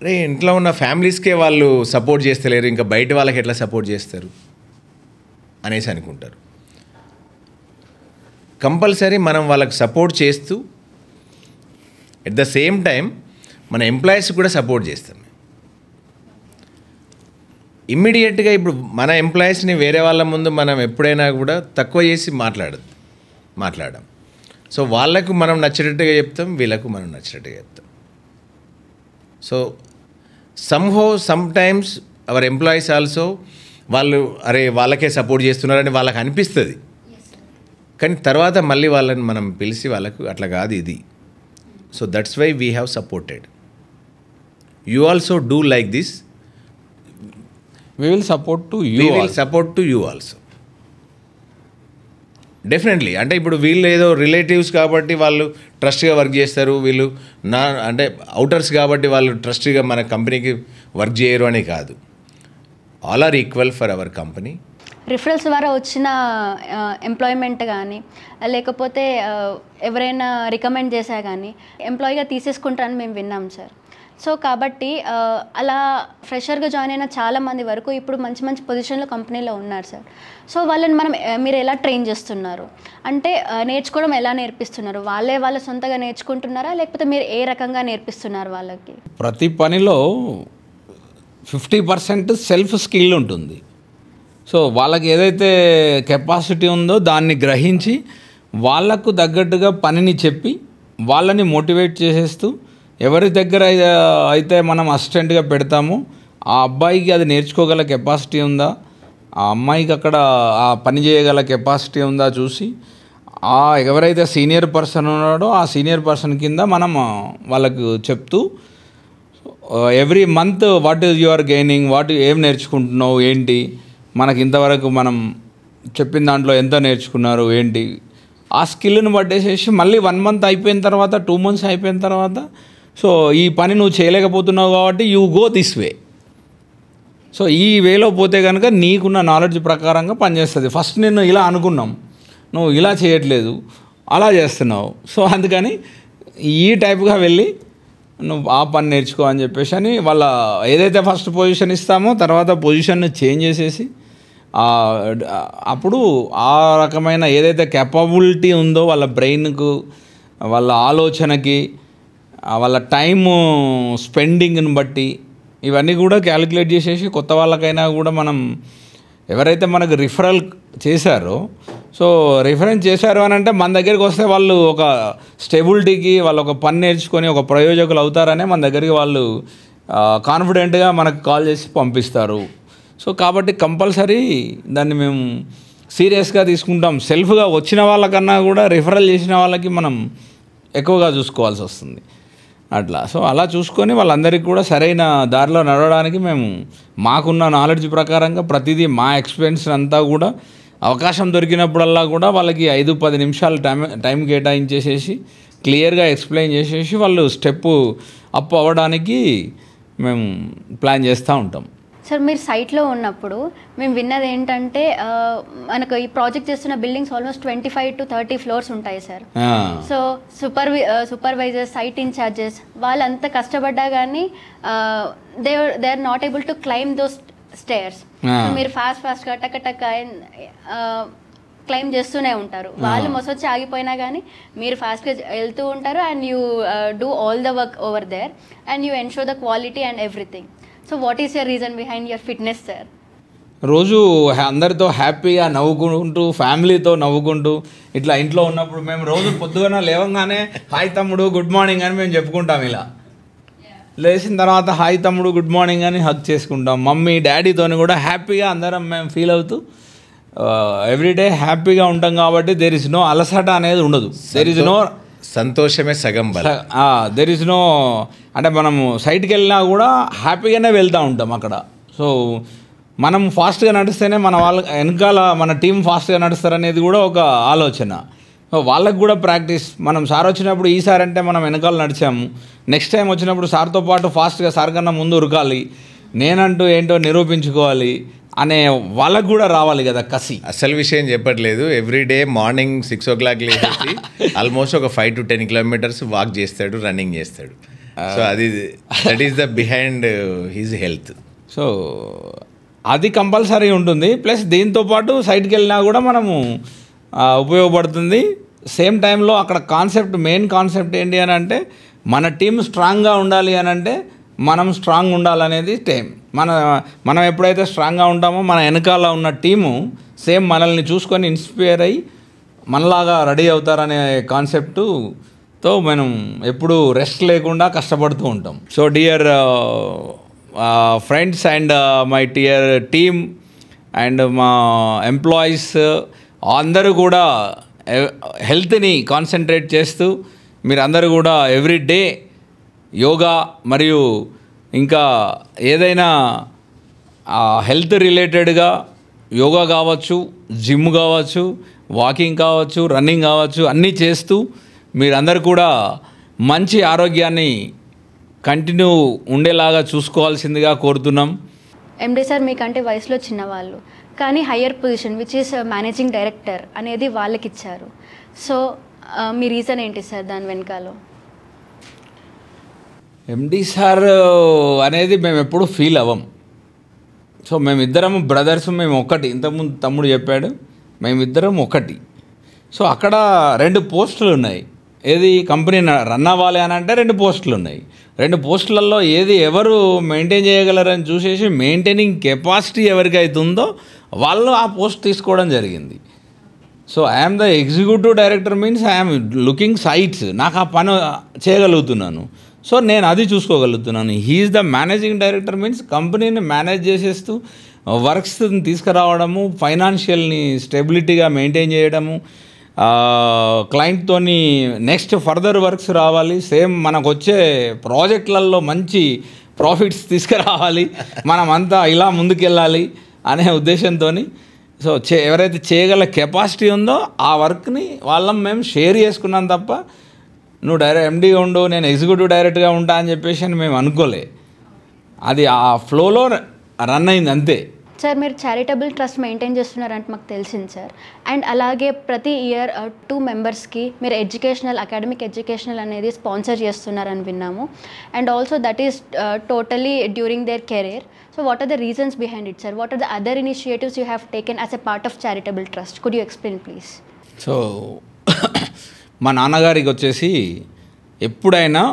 రే ఇంట్లో ఉన్న ఫ్యామిలీస్కే వాళ్ళు సపోర్ట్ చేస్తలేరు, ఇంకా బయట వాళ్ళకి ఎట్లా సపోర్ట్ చేస్తారు అనేసి అనుకుంటారు. కంపల్సరీ మనం వాళ్ళకి సపోర్ట్ చేస్తూ ఎట్ ద సేమ్ టైం మన ఎంప్లాయీస్ కూడా సపోర్ట్ చేస్తాం. ఇమ్మీడియట్గా ఇప్పుడు మన ఎంప్లాయీస్ని వేరే వాళ్ళ ముందు మనం ఎప్పుడైనా కూడా తక్కువ చేసి మాట్లాడడం. సో వాళ్ళకు మనం నచ్చినట్టుగా చెప్తాం, వీళ్ళకు మనం నచ్చినట్టుగా చెప్తాం. So some times hour employees also వాళ్ళు అరే వాళ్ళకే సపోర్ట్ చేస్తున్నారని వాళ్ళకి అనిపిస్తుంది. కానీ తర్వాత మళ్ళీ వాళ్ళని మనం పిలిచి వాళ్ళకు అట్లా కాదు ఇది. So that's why we have supported. You also do like this, we will support to you also. Definitely. అంటే ఇప్పుడు వీళ్ళు ఏదో రిలేటివ్స్ కాబట్టి వాళ్ళు ట్రస్ట్గా వర్క్ చేస్తారు, వీళ్ళు అంటే అవుటర్స్ కాబట్టి వాళ్ళు ట్రస్ట్గా మన కంపెనీకి వర్క్ చేయరు అని కాదు. All are equal for our company. Referrals ద్వారా వచ్చిన ఎంప్లాయ్మెంట్ కానీ లేకపోతే ఎవరైనా రికమెండ్ చేశా కానీ ఎంప్లాయీగా తీసేసుకుంటారని మేము విన్నాం సార్. సో కాబట్టి అలా ఫ్రెషర్గా జాయిన్ అయిన చాలామంది వరకు ఇప్పుడు మంచి మంచి పొజిషన్లో కంపెనీలో ఉన్నారు సార్. సో వాళ్ళని మీరు ఎలా ట్రైన్ చేస్తున్నారు, అంటే నేర్చుకోవడం ఎలా నేర్పిస్తున్నారు? వాళ్ళ సొంతగా నేర్చుకుంటున్నారా, లేకపోతే మీరు ఏ రకంగా నేర్పిస్తున్నారు వాళ్ళకి? ప్రతి పనిలో 50% సెల్ఫ్ స్కిల్ ఉంటుంది. సో వాళ్ళకి ఏదైతే కెపాసిటీ ఉందో దాన్ని గ్రహించి వాళ్ళకు తగ్గట్టుగా పనిని చెప్పి వాళ్ళని మోటివేట్ చేసేస్తూ ఎవరి దగ్గర అయితే మనం అసిస్టెంట్గా పెడతామో ఆ అబ్బాయికి అది నేర్చుకోగల కెపాసిటీ ఉందా, ఆ అమ్మాయికి అక్కడ ఆ పని చేయగల కెపాసిటీ ఉందా చూసి ఎవరైతే సీనియర్ పర్సన్ ఉన్నాడో ఆ సీనియర్ పర్సన్ కింద మనం వాళ్ళకు చెప్తూ every month what is you are gaining, ఏం నేర్చుకుంటున్నావు ఏంటి, మనకి ఇంతవరకు మనం చెప్పిన దాంట్లో ఎంత నేర్చుకున్నారు ఏంటి, ఆ స్కిల్ని పట్టేసేసి మళ్ళీ 1 month అయిపోయిన తర్వాత 2 months అయిపోయిన తర్వాత సో ఈ పని నువ్వు చేయలేకపోతున్నావు కాబట్టి you go this way. So ఈ వేలో పోతే కనుక నీకున్న నాలెడ్జ్ ప్రకారంగా పనిచేస్తుంది. ఫస్ట్ నేను ఇలా అనుకున్నాం, నువ్వు ఇలా చేయట్లేదు, అలా చేస్తున్నావు, సో అందుకని ఈ టైప్గా వెళ్ళి నువ్వు ఆ పని నేర్చుకో అని చెప్పేసి అని వాళ్ళ ఏదైతే ఫస్ట్ పొజిషన్ ఇస్తామో తర్వాత పొజిషన్ని చేంజ్ చేసేసి అప్పుడు ఆ రకమైన ఏదైతే కెపబిలిటీ ఉందో వాళ్ళ బ్రెయిన్కు, వాళ్ళ ఆలోచనకి, వాళ్ళ టైము స్పెండింగ్ని బట్టి ఇవన్నీ కూడా క్యాలిక్యులేట్ చేసేసి కొత్త వాళ్ళకైనా కూడా మనం ఎవరైతే మనకు రిఫరల్ చేశారో సో రిఫరెన్స్ చేశారు అని అంటే మన దగ్గరికి వస్తే వాళ్ళు ఒక స్టెబిలిటీకి వాళ్ళు ఒక పని నేర్చుకొని ఒక ప్రయోజకులు అవుతారనే మన దగ్గరికి వాళ్ళు కాన్ఫిడెంట్గా మనకు కాల్ చేసి పంపిస్తారు. సో కాబట్టి కంపల్సరీ దాన్ని మేము సీరియస్గా తీసుకుంటాం. సెల్ఫ్గా వచ్చిన వాళ్ళకన్నా కూడా రిఫరల్ చేసిన వాళ్ళకి మనం ఎక్కువగా చూసుకోవాల్సి వస్తుంది. అట్లా. సో అలా చూసుకొని వాళ్ళందరికీ కూడా సరైన దారిలో నడవడానికి మేము మాకున్న నాలెడ్జ్ ప్రకారంగా ప్రతిదీ మా ఎక్స్పీరియన్స్ అంతా కూడా అవకాశం దొరికినప్పుడల్లా కూడా వాళ్ళకి 5-10 నిమిషాలు టైం కేటాయించేసేసి క్లియర్గా ఎక్స్ప్లెయిన్ చేసేసి వాళ్ళు స్టెప్ అప్ అవ్వడానికి మేము ప్లాన్ చేస్తూ ఉంటాం. సార్ మీరు సైట్లో ఉన్నప్పుడు మేము విన్నది ఏంటంటే మనకు ఈ ప్రాజెక్ట్ చేస్తున్న బిల్డింగ్స్ ఆల్మోస్ట్ 25 to 30 ఫ్లోర్స్ ఉంటాయి sir. So supervisors, site incharges వాళ్ళంతా కష్టపడ్డా కానీ they are not able to climb those stairs. మీరు ఫాస్ట్గా టక్ క్లైమ్ చేస్తూనే ఉంటారు. వాళ్ళు మొసొచ్చి ఆగిపోయినా కానీ మీరు ఫాస్ట్గా వెళ్తూ ఉంటారు and you do all the work over there and you ensure the quality and everything. So what is your reason behind your fitness sir? రోజు అందరితో హ్యాపీగా నవ్వుకుంటూ, ఫ్యామిలీతో నవ్వుకుంటూ ఇట్లా ఇంట్లో ఉన్నప్పుడు మేము రోజు పొద్దున లేవగానే హాయ్ తమ్ముడు, గుడ్ మార్నింగ్ అని మేము చెప్పుకుంటాం. ఇలా లేచిన తర్వాత హాయ్ తమ్ముడు, గుడ్ మార్నింగ్ అని హగ్ చేసుకుంటాం. మమ్మీ డాడీతోని కూడా హ్యాపీగా అందరం మేము ఫీల్ అవుతూ ఎవ్రీడే హ్యాపీగా ఉంటాం. కాబట్టి దెర్ ఇస్ నో అలసట అనేది ఉండదు. దెర్ ఇస్ నో సంతోషమే సగం బలం. దెర్ ఇస్ నో అంటే మనము సైట్కి వెళ్ళినా కూడా హ్యాపీగానే వెళ్తూ ఉంటాం అక్కడ. సో మనం ఫాస్ట్గా నడిస్తేనే మన వాళ్ళ వెనకాల మన టీం ఫాస్ట్గా నడుస్తారనేది కూడా ఒక ఆలోచన. సో వాళ్ళకు కూడా ప్రాక్టీస్. మనం సార్ వచ్చినప్పుడు ఈసారి అంటే మనం వెనకాల నడిచాము, నెక్స్ట్ టైం వచ్చినప్పుడు సార్తో పాటు ఫాస్ట్గా సార్ కన్నా ముందు ఉరకాలి, నేనంటూ ఏంటో నిరూపించుకోవాలి అనే వాళ్ళకు కూడా రావాలి కదా కసి. అసలు విషయం చెప్పట్లేదు. ఎవ్రీడే మార్నింగ్ 6 o'clock లేచి ఆల్మోస్ట్ ఒక 5 to 10 kilometers వాక్ చేస్తాడు, రన్నింగ్ చేస్తాడు. So that is the behind his health. So అది కంపల్సరీ ఉంటుంది. ప్లస్ దీంతోపాటు సైట్కి వెళ్ళినా కూడా మనము ఉపయోగపడుతుంది. సేమ్ టైంలో అక్కడ మెయిన్ కాన్సెప్ట్ ఏంటి అని అంటే మన టీం స్ట్రాంగ్గా ఉండాలి అని అంటే మనం స్ట్రాంగ్ ఉండాలనేది మనం ఎప్పుడైతే స్ట్రాంగ్గా ఉంటామో మన వెనకాల ఉన్న టీము సేమ్ మనల్ని చూసుకొని ఇన్స్పైర్ అయ్యి మనలాగా రెడీ అవుతారనే కాన్సెప్టుతో మనం ఎప్పుడు రెస్ట్ లేకుండా కష్టపడుతూ ఉంటాం. So dear friends and my dear team and మా ఎంప్లాయీస్ అందరూ కూడా హెల్త్ని కాన్సన్ట్రేట్ చేస్తూ మీరందరూ కూడా ఎవ్రీ డే యోగా మరియు ఇంకా ఏదైనా హెల్త్ రిలేటెడ్గా యోగా కావచ్చు, జిమ్ కావచ్చు, వాకింగ్ కావచ్చు, రన్నింగ్ కావచ్చు, అన్నీ చేస్తూ మీరందరూ కూడా మంచి ఆరోగ్యాన్ని కంటిన్యూ ఉండేలాగా చూసుకోవాల్సిందిగా కోరుతున్నాం. ఎండి సార్ మీకంటే వయసులో చిన్నవాళ్ళు కానీ higher position which is managing director అనేది వాళ్ళకి ఇచ్చారు. సో మీ రీజన్ ఏంటి సార్ దాని వెనకాల? ఎండి సార్ అనేది మేము ఎప్పుడు ఫీల్ అవ్వం. సో మేమిద్దరం బ్రదర్స్, మేము ఒకటి. ఇంతకుముందు తమ్ముడు చెప్పాడు, మేమిద్దరం ఒకటి. సో అక్కడ 2 పోస్టులు ఉన్నాయి. ఏది కంపెనీ రన్ అవ్వాలి అని అంటే 2 పోస్టులు ఉన్నాయి. 2 పోస్టులలో ఏది ఎవరు మెయింటైన్ చేయగలరని చూసేసి మెయింటైనింగ్ కెపాసిటీ ఎవరికైతే ఉందో వాళ్ళు ఆ పోస్ట్ తీసుకోవడం జరిగింది. So I'm the executive director means I'm looking sites. నాకు ఆ పని చేయగలుగుతున్నాను. సో నేను అది చూసుకోగలుగుతున్నాను. He's the managing director means కంపెనీని మేనేజ్ చేసేస్తూ వర్క్స్ని తీసుకురావడము, ఫైనాన్షియల్ని స్టెబిలిటీగా మెయింటైన్ చేయడము, క్లయింట్తోని నెక్స్ట్ ఫర్దర్ వర్క్స్ రావాలి, సేమ్ మనకు వచ్చే ప్రాజెక్టులలో మంచి ప్రాఫిట్స్ తీసుకురావాలి, మనం అంతా ఇలా ముందుకెళ్ళాలి అనే ఉద్దేశంతో సో ఎవరైతే చేయగల కెపాసిటీ ఉందో ఆ వర్క్ని వాళ్ళం మేము షేర్ చేసుకున్నాం తప్ప నువ్వు ఎండీగా ఉండు, నేను ఎగ్జిక్యూటివ్ డైరెక్టర్గా ఉంటా అని చెప్పేసి మేము అనుకోలే. అది ఆ ఫ్లోలో రన్ అయింది అంతే. సార్ మీరు చారిటబుల్ ట్రస్ట్ మెయింటైన్ చేస్తున్నారంటే మాకు తెలిసింది సార్. అండ్ అలాగే ప్రతి ఇయర్ 2 మెంబర్స్కి మీరు అకాడమిక్ ఎడ్యుకేషనల్ అనేది స్పాన్సర్ చేస్తున్నారని విన్నాము. And also that is totally during their career. So what are the reasons behind it sir? What are the other initiatives you have taken as a part of charitable trust? Could you explain please? So మా నాన్నగారికి వచ్చేసి ఎప్పుడైనా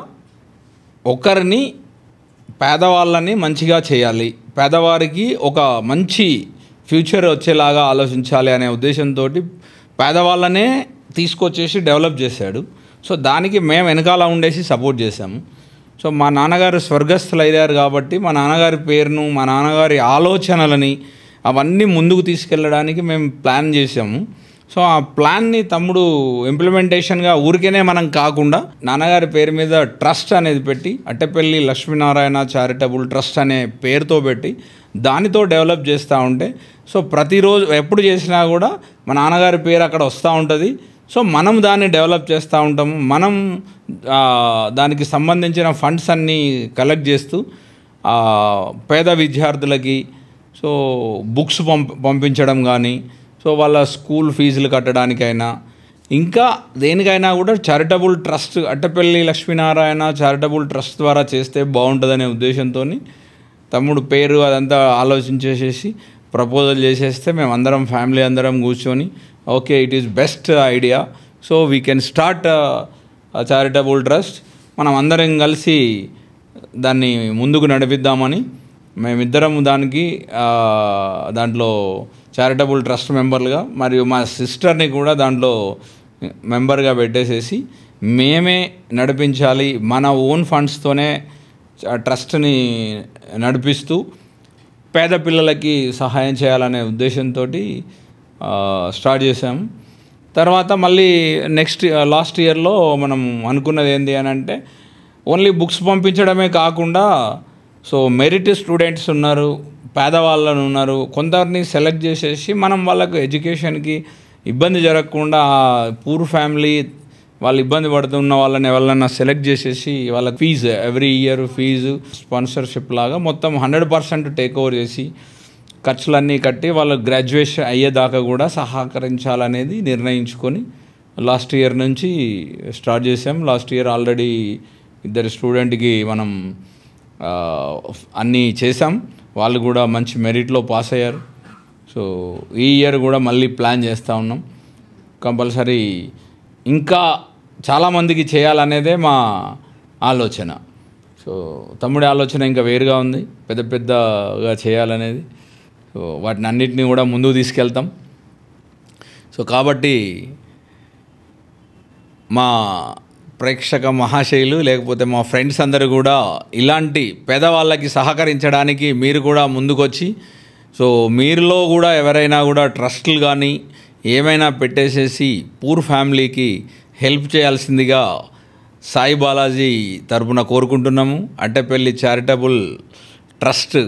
ఒకరిని పేదవాళ్ళని మంచిగా చేయాలి, పేదవారికి ఒక మంచి ఫ్యూచర్ వచ్చేలాగా ఆలోచించాలి అనే ఉద్దేశంతో పేదవాళ్ళనే తీసుకొచ్చేసి డెవలప్ చేశాడు. సో దానికి మేము వెనకాల ఉండేసి సపోర్ట్ చేశాము. సో మా నాన్నగారు స్వర్గస్థులు అయ్యారు కాబట్టి మా నాన్నగారి పేరును, మా నాన్నగారి ఆలోచనలని అవన్నీ ముందుకు తీసుకెళ్ళడానికి మేము ప్లాన్ చేసాము. సో ఆ ప్లాన్ని తమ్ముడు ఇంప్లిమెంటేషన్గా ఊరికేనే మనం కాకుండా నాన్నగారి పేరు మీద ట్రస్ట్ అనేది పెట్టి అట్టెపల్లి లక్ష్మీనారాయణ చారిటబుల్ ట్రస్ట్ అనే పేరుతో పెట్టి దానితో డెవలప్ చేస్తూ ఉంటే సో ప్రతిరోజు ఎప్పుడు చేసినా కూడా మా నాన్నగారి పేరు అక్కడ వస్తూ ఉంటుంది. సో మనం దాన్ని డెవలప్ చేస్తూ ఉంటాము. మనం దానికి సంబంధించిన ఫండ్స్ అన్నీ కలెక్ట్ చేస్తూ పేద విద్యార్థులకి సో బుక్స్ పంపించడం కానీ, సో వాళ్ళ స్కూల్ ఫీజులు కట్టడానికైనా, ఇంకా దేనికైనా కూడా charitable trust Attepalli Lakshminarayana charitable trust ద్వారా చేస్తే బాగుంటుందనే ఉద్దేశంతో తమ్ముడు పేరు అదంతా ఆలోచించేసేసి ప్రపోజల్ చేసేస్తే మేము అందరం ఫ్యామిలీ అందరం కూర్చొని okay it is best idea, so we can start charitable trust, మనం అందరం కలిసి దాన్ని ముందుకు నడిపిద్దామని మేమిద్దరం దాంట్లో చారిటబుల్ ట్రస్ట్ మెంబర్లుగా మరియు మా సిస్టర్ని కూడా దాంట్లో మెంబర్గా పెట్టేసేసి మేమే నడిపించాలి, మన ఓన్ ఫండ్స్తోనే ట్రస్ట్ని నడిపిస్తూ పేద పిల్లలకి సహాయం చేయాలనే ఉద్దేశంతో స్టార్ట్ చేసాము. తర్వాత మళ్ళీ లాస్ట్ ఇయర్లో మనం అనుకున్నది ఏంటి అని అంటే ఓన్లీ బుక్స్ పంపించడమే కాకుండా సో మెరిట్ స్టూడెంట్స్ ఉన్నారు, పేదవాళ్ళను ఉన్నారు, కొందరిని సెలెక్ట్ చేసేసి మనం వాళ్ళకు ఎడ్యుకేషన్కి ఇబ్బంది జరగకుండా పూర్ ఫ్యామిలీ వాళ్ళు ఇబ్బంది పడుతున్న వాళ్ళని ఎవరన్నా సెలెక్ట్ చేసేసి వాళ్ళ fees every year fees sponsorship లాగా మొత్తం 100% టేక్ ఓవర్ చేసి ఖర్చులన్నీ కట్టి వాళ్ళు గ్రాడ్యుయేషన్ అయ్యేదాకా కూడా సహకరించాలనేది నిర్ణయించుకొని లాస్ట్ ఇయర్ నుంచి స్టార్ట్ చేసాం. లాస్ట్ ఇయర్ ఆల్రెడీ 2 స్టూడెంట్కి మనం అన్నీ చేసాం, వాళ్ళు కూడా మంచి మెరిట్లో పాస్ అయ్యారు. సో ఈ ఇయర్ కూడా మళ్ళీ ప్లాన్ చేస్తూ ఉన్నాం. కంపల్సరీ ఇంకా చాలామందికి చేయాలనేదే మా ఆలోచన. సో తమ్ముడి ఆలోచన ఇంకా వేరుగా ఉంది, పెద్దగా చేయాలనేది. సో వాటిని అన్నిటినీ కూడా ముందుకు తీసుకెళ్తాం. సో కాబట్టి మా ప్రేక్షక మహాశయులు లేకపోతే మా ఫ్రెండ్స్ అందరూ కూడా ఇలాంటి పేదవాళ్ళకి సహకరించడానికి మీరు కూడా ముందుకొచ్చి సో మీరులో కూడా ఎవరైనా కూడా ట్రస్టులు కానీ ఏమైనా పెట్టేసేసి పూర్ ఫ్యామిలీకి హెల్ప్ చేయాల్సిందిగా సాయి బాలాజీ తరపున కోరుకుంటున్నాము. Attepalli charitable trust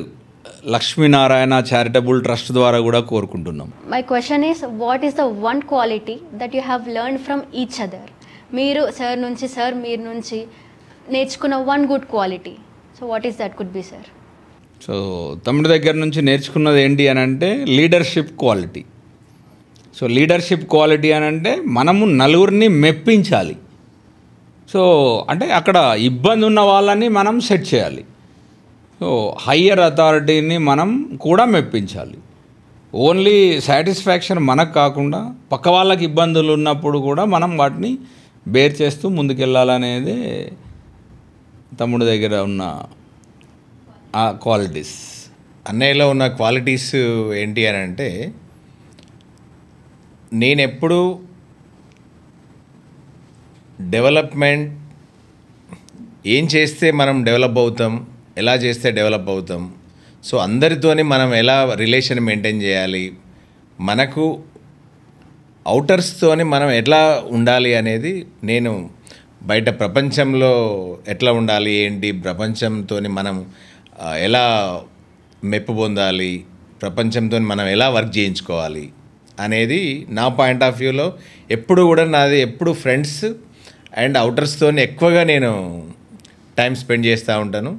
Lakshminarayana charitable trust ద్వారా కూడా కోరుకుంటున్నాం. My question is what is the one quality that you have learn from each other? మీరు మీరు నుంచి నేర్చుకున్న one good quality, so what is that could be sir? So తమ్ముడి దగ్గర నుంచి నేర్చుకున్నది ఏంటి అని అంటే leadership quality. So leadership quality అని అంటే మనము నలుగురిని మెప్పించాలి. సో అంటే అక్కడ ఇబ్బంది ఉన్న వాళ్ళని మనం సెట్ చేయాలి. సో హయ్యర్ అథారిటీని మనం కూడా మెప్పించాలి. ఓన్లీ సాటిస్ఫాక్షన్ మనకు కాకుండా పక్క వాళ్ళకి ఇబ్బందులు ఉన్నప్పుడు కూడా మనం వాటిని బేర్ చేస్తూ ముందుకెళ్ళాలనేది తమ్ముడి దగ్గర ఉన్న ఆ క్వాలిటీస్. అన్నయ్యలో ఉన్న క్వాలిటీస్ ఏంటి అని అంటే నేనెప్పుడు డెవలప్మెంట్ ఏం చేస్తే మనం డెవలప్ అవుతాం, ఎలా చేస్తే డెవలప్ అవుతాం, సో అందరితోని మనం ఎలా రిలేషన్ మెయింటైన్ చేయాలి, మనకు అవుటర్స్తోని మనం ఎట్లా ఉండాలి అనేది నేను బయట ప్రపంచంలో ఎట్లా ఉండాలి ఏంటి, ప్రపంచంతో మనం ఎలా మెప్పు పొందాలి, ప్రపంచంతో మనం ఎలా వర్క్ చేయించుకోవాలి అనేది నా పాయింట్ ఆఫ్ వ్యూలో ఎప్పుడు కూడా నాది ఎప్పుడు ఫ్రెండ్స్ అండ్ అవుటర్స్తో ఎక్కువగా నేను టైం స్పెండ్ చేస్తూ ఉంటాను.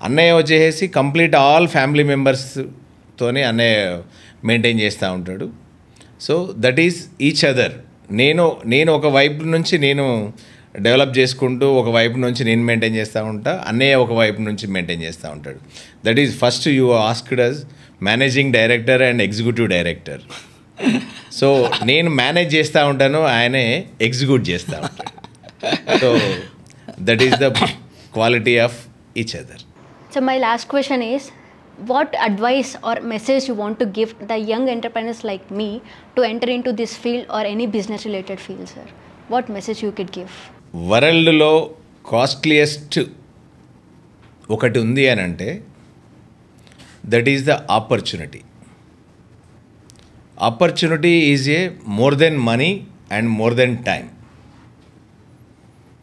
అన్నయ్య వచ్చేసి కంప్లీట్ ఆల్ ఫ్యామిలీ మెంబర్స్తోనే అన్నయ్య మెయింటైన్ చేస్తూ ఉంటాడు. So that is each other. నేను ఒక వైపు నుంచి నేను డెవలప్ చేసుకుంటూ ఒక వైపు నుంచి నేను మెయింటైన్ చేస్తూ ఉంటా, అన్నయ్య ఒక వైపు నుంచి మెయింటైన్ చేస్తూ ఉంటాడు. That is first you asked us managing director and executive director. So నేను మేనేజ్ చేస్తూ ఉంటాను, ఆయనే ఎగ్జిక్యూట్ చేస్తూ ఉంటాడు. So that is the quality of each other. So my last question is, what advice or message you want to give the young entrepreneurs like me to enter into this field or any business related field, sir? What message you could give? వరల్డ్లో costliest ఒకటి ఉంది అని అంటే that is the opportunity. Opportunity is a more than money and more than time.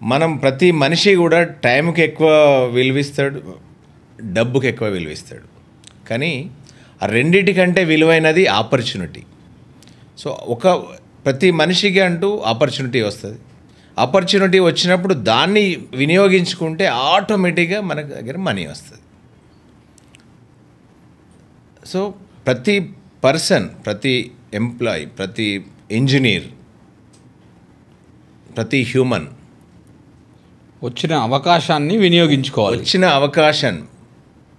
మనం ప్రతి మనిషి కూడా టైంకి ఎక్కువ విలువిస్తాడు, డబ్బుకి ఎక్కువ విలువిస్తాడు. కానీ ఆ రెండిటికంటే విలువైనది ఆపర్చునిటీ. సో ప్రతి మనిషికి అంటూ ఆపర్చునిటీ వస్తుంది. ఆపర్చునిటీ వచ్చినప్పుడు దాన్ని వినియోగించుకుంటే ఆటోమేటిక్గా మన దగ్గర మనీ వస్తుంది. సో ప్రతి పర్సన్, ప్రతి ఎంప్లాయీ, ప్రతి ఇంజనీర్, ప్రతి హ్యూమన్ వచ్చిన అవకాశాన్ని వినియోగించుకోవాలి. వచ్చిన అవకాశం,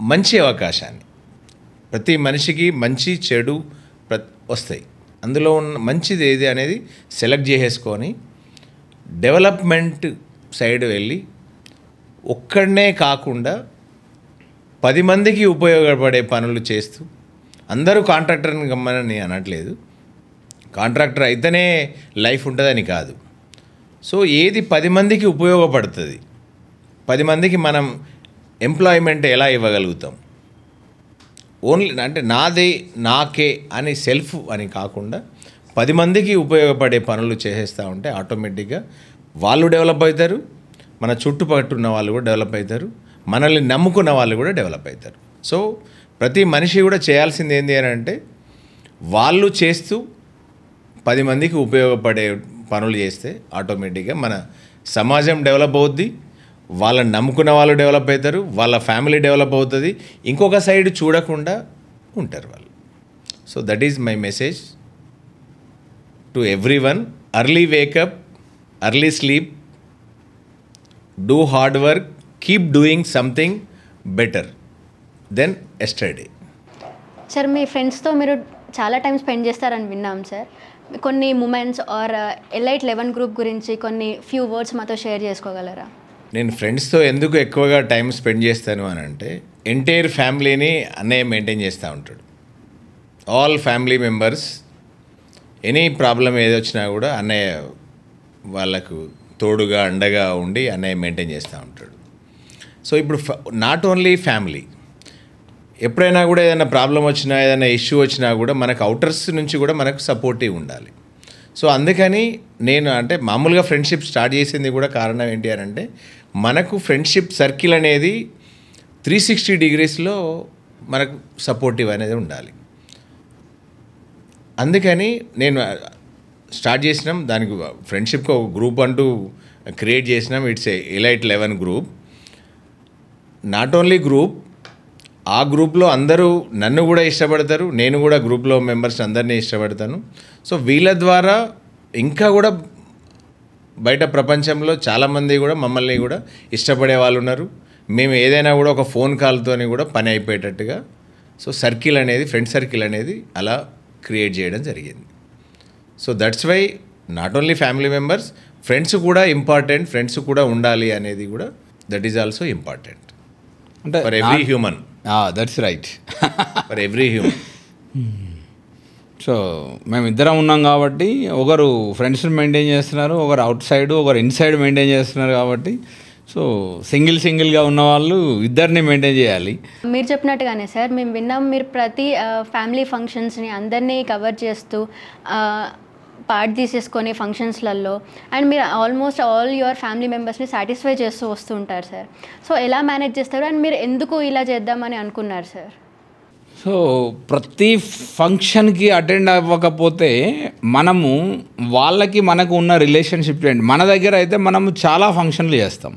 మంచి అవకాశాన్ని, ప్రతి మనిషికి మంచి చెడు వస్తాయి. అందులో ఉన్న మంచిది ఏది అనేది సెలెక్ట్ చేసేసుకొని డెవలప్మెంట్ సైడ్ వెళ్ళి ఒక్కడనే కాకుండా 10 మందికి ఉపయోగపడే పనులు చేస్తూ, అందరూ కాంట్రాక్టర్ని గమ్మని అనట్లేదు, కాంట్రాక్టర్ అయితేనే లైఫ్ ఉంటుందని కాదు. సో ఏది 10 మందికి ఉపయోగపడుతుంది, 10 మందికి మనం ఎంప్లాయ్మెంట్ ఎలా ఇవ్వగలుగుతాం, ఓన్లీ అంటే నాదే నాకే అని సెల్ఫ్ అని కాకుండా 10 మందికి ఉపయోగపడే పనులు చేసేస్తూ ఉంటే ఆటోమేటిక్గా వాళ్ళు డెవలప్ అవుతారు, మన చుట్టుపక్కల ఉన్న వాళ్ళు కూడా డెవలప్ అవుతారు, మనల్ని నమ్ముకున్న వాళ్ళు కూడా డెవలప్ అవుతారు. సో ప్రతి మనిషి కూడా చేయాల్సింది ఏంటి అని అంటే వాళ్ళు చేస్తూ 10 మందికి ఉపయోగపడే పనులు చేస్తే ఆటోమేటిక్గా మన సమాజం డెవలప్ అవుద్ది, వాళ్ళని నమ్ముకున్న వాళ్ళు డెవలప్ అవుతారు, వాళ్ళ ఫ్యామిలీ డెవలప్ అవుతుంది, ఇంకొక సైడ్ చూడకుండా ఉంటారు వాళ్ళు. So that is my message to everyone. Early wake up, early sleep, do hard work, keep doing something better than yesterday. Sir మీ ఫ్రెండ్స్తో మీరు చాలా టైం స్పెండ్ చేస్తారని విన్నాం సార్. కొన్ని మూమెంట్స్ ఆర్ ఎలైట్ 11 గ్రూప్ గురించి కొన్ని ఫ్యూ వర్డ్స్ మాతో షేర్ చేసుకోగలరా? నేను ఫ్రెండ్స్తో ఎందుకు ఎక్కువగా టైం స్పెండ్ చేస్తాను అని అంటే ఎంటైర్ ఫ్యామిలీని అన్నయ్య మెయింటైన్ చేస్తూ ఉంటాడు. All family members any problem ఏదొచ్చినా కూడా అన్నయ్య వాళ్ళకు తోడుగా అండగా ఉండి అన్నయ్య మెయింటైన్ చేస్తూ ఉంటాడు. సో ఇప్పుడు నాట్ ఓన్లీ ఫ్యామిలీ, ఎప్పుడైనా కూడా ఏదైనా ప్రాబ్లం వచ్చినా, ఏదైనా ఇష్యూ వచ్చినా కూడా మనకు అవుటర్స్ నుంచి కూడా మనకు సపోర్టివ్ ఉండాలి. సో అందుకని నేను అంటే మామూలుగా ఫ్రెండ్షిప్ స్టార్ట్ చేసింది కూడా కారణం ఏంటి అని అంటే మనకు ఫ్రెండ్షిప్ సర్కిల్ అనేది 360 డిగ్రీస్లో మనకు సపోర్టివ్ అనేది ఉండాలి. అందుకని నేను స్టార్ట్ చేసినాం, దానికి ఫ్రెండ్షిప్కి ఒక గ్రూప్ అంటూ క్రియేట్ చేసినాం. It's elite 11 group. Not only group, ఆ గ్రూప్లో అందరూ నన్ను కూడా ఇష్టపడతారు, నేను కూడా గ్రూప్లో మెంబర్స్ అందరినీ ఇష్టపడతాను. సో వీళ్ళ ద్వారా ఇంకా కూడా బయట ప్రపంచంలో చాలామంది కూడా మమ్మల్ని కూడా ఇష్టపడే వాళ్ళు ఉన్నారు. మేము ఏదైనా కూడా ఒక ఫోన్ కాల్తోని కూడా పని అయిపోయేటట్టుగా సో సర్కిల్ అనేది, ఫ్రెండ్ సర్కిల్ అనేది అలా క్రియేట్ చేయడం జరిగింది. So that's why not only family members, friends కూడా ఇంపార్టెంట్, ఫ్రెండ్స్ కూడా ఉండాలి అనేది కూడా దట్ ఈజ్ ఆల్సో ఇంపార్టెంట్ అంటే for every human. That's right, for every human. So మేమిద్దరం ఉన్నాం కాబట్టి ఒకరు ఫ్రెండ్స్ని మెయింటైన్ చేస్తున్నారు, ఒకరు అవుట్ సైడ్, ఒకరు ఇన్సైడ్ మెయింటైన్ చేస్తున్నారు కాబట్టి సో సింగిల్గా ఉన్న వాళ్ళు ఇద్దరిని మెయింటైన్ చేయాలి. మీరు చెప్పినట్టుగానే సార్ మేము విన్నాం, మీరు ప్రతి ఫ్యామిలీ ఫంక్షన్స్ని అందరినీ కవర్ చేస్తూ పార్ట్ తీసేసుకొని ఫంక్షన్స్లలో అండ్ మీరు ఆల్మోస్ట్ ఆల్ యువర్ ఫ్యామిలీ మెంబర్స్ని సాటిస్ఫై చేస్తూ వస్తూ ఉంటారు సార్. సో ఎలా మేనేజ్ చేస్తారు అండ్ మీరు ఎందుకు ఇలా చేద్దామని అనుకున్నారు సార్? సో ప్రతి ఫంక్షన్కి అటెండ్ అవ్వకపోతే మనము వాళ్ళకి మనకు ఉన్న రిలేషన్షిప్ ఏంటి, మన దగ్గర అయితే మనము చాలా ఫంక్షన్లు చేస్తాం.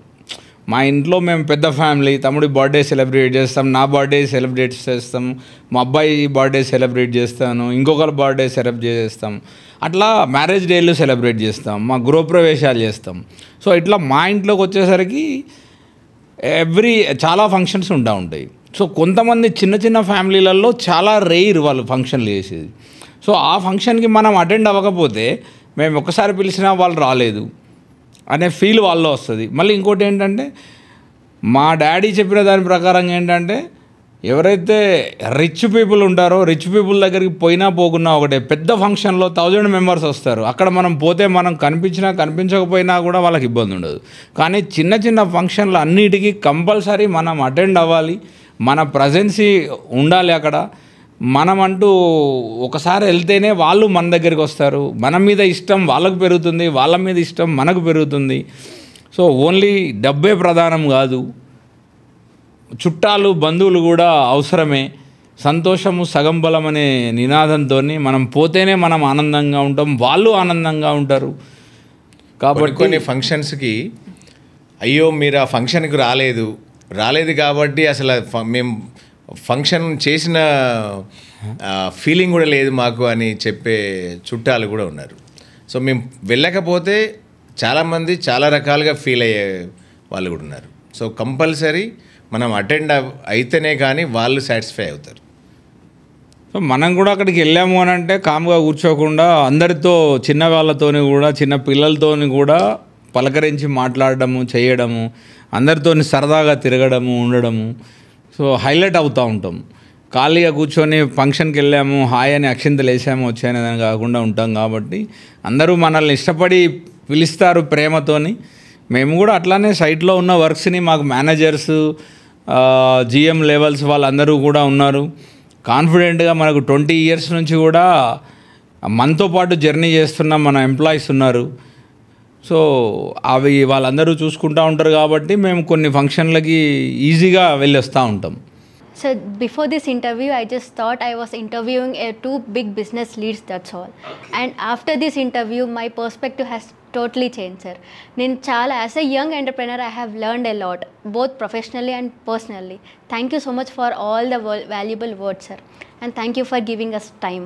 మా ఇంట్లో మేము పెద్ద ఫ్యామిలీ, తమ్ముడి బర్త్డే సెలబ్రేట్ చేస్తాం, నా బర్త్డే సెలబ్రేట్ చేస్తాం, మా అబ్బాయి బర్త్డే సెలబ్రేట్ చేస్తాను, ఇంకొకరి బర్త్డే సెలబ్రేట్ చేస్తాం, అట్లా మ్యారేజ్ డేలు సెలబ్రేట్ చేస్తాం, మా గృహప్రవేశాలు చేస్తాం. సో ఇట్లా మా ఇంట్లోకి వచ్చేసరికి చాలా ఫంక్షన్స్ ఉంటాయి. సో కొంతమంది చిన్న ఫ్యామిలీలలో చాలా రేర్ వాళ్ళు ఫంక్షన్లు చేసేది. సో ఆ ఫంక్షన్కి మనం అటెండ్ అవ్వకపోతే మేము ఒకసారి పిలిచినా వాళ్ళు రాలేదు అనే ఫీల్ వాళ్ళలో వస్తుంది. మళ్ళీ ఇంకోటి ఏంటంటే మా డాడీ చెప్పిన దాని ప్రకారంగా ఏంటంటే ఎవరైతే రిచ్ పీపుల్ ఉంటారో రిచ్ పీపుల్ దగ్గరికి పోయినా పోకున్నా ఒకటే, పెద్ద ఫంక్షన్లో 1000 మెంబర్స్ వస్తారు, అక్కడ మనం పోతే మనం కనిపించకపోయినా కూడా వాళ్ళకి ఇబ్బంది ఉండదు. కానీ చిన్న ఫంక్షన్లు అన్నిటికీ కంపల్సరీ మనం అటెండ్ అవ్వాలి, మన ప్రజెన్సీ ఉండాలి అక్కడ. మనమంటూ ఒకసారి వెళ్తేనే వాళ్ళు మన దగ్గరికి వస్తారు, మన మీద ఇష్టం వాళ్ళకు పెరుగుతుంది, వాళ్ళ మీద ఇష్టం మనకు పెరుగుతుంది. సో ఓన్లీ డబ్బే ప్రధానం కాదు, చుట్టాలు బంధువులు కూడా అవసరమే. సంతోషము సగం బలం అనే నినాదంతో మనం పోతేనే మనం ఆనందంగా ఉంటాం, వాళ్ళు ఆనందంగా ఉంటారు. కాబట్టి కొన్ని ఫంక్షన్స్కి అయ్యో మీరు ఆ ఫంక్షన్కి రాలేదు కాబట్టి అసలు మేము ఫంక్షన్ చేసిన ఫీలింగ్ కూడా లేదు మాకు అని చెప్పే చుట్టాలు కూడా ఉన్నారు. సో మేము వెళ్ళకపోతే చాలామంది చాలా రకాలుగా ఫీల్ అయ్యే వాళ్ళు కూడా ఉన్నారు. సో కంపల్సరీ మనం అటెండ్ అయితేనే కానీ వాళ్ళు సాటిస్ఫై అవుతారు. సో మనం కూడా అక్కడికి వెళ్ళాము అని అంటే కామ్గా కూర్చోకుండా అందరితో, చిన్న వాళ్ళతోని కూడా, చిన్న పిల్లలతోని కూడా పలకరించి మాట్లాడడము, చేయడము, అందరితో సరదాగా తిరగడము, ఉండడము. సో హైలైట్ అవుతూ ఉంటాం. ఖాళీగా కూర్చొని ఫంక్షన్కి వెళ్ళాము, హాయ్ అని అక్షింతలు వేసాము వచ్చాయని కాకుండా ఉంటాం. కాబట్టి అందరూ మనల్ని ఇష్టపడి పిలుస్తారు ప్రేమతోని. మేము కూడా అట్లానే సైట్లో ఉన్న వర్క్స్ని మాకు మేనేజర్స్, జిఎం లెవెల్స్ వాళ్ళందరూ కూడా ఉన్నారు. కాన్ఫిడెంట్గా మనకు 20 years నుంచి కూడా మనతో పాటు జర్నీ చేస్తున్న మన ఎంప్లాయీస్ ఉన్నారు. సో అవి వాళ్ళందరూ చూసుకుంటూ ఉంటారు కాబట్టి మేము కొన్ని ఫంక్షన్లకి ఈజీగా వెళ్ళొస్తూ ఉంటాం. So before this interview, I just thought I was interviewing two big business leads, that's all. And after this interview, my perspective has totally changed, sir. As a young entrepreneur, I have learned a lot, both professionally and personally. Thank you so much for all the valuable words, sir. And thank you for giving us time.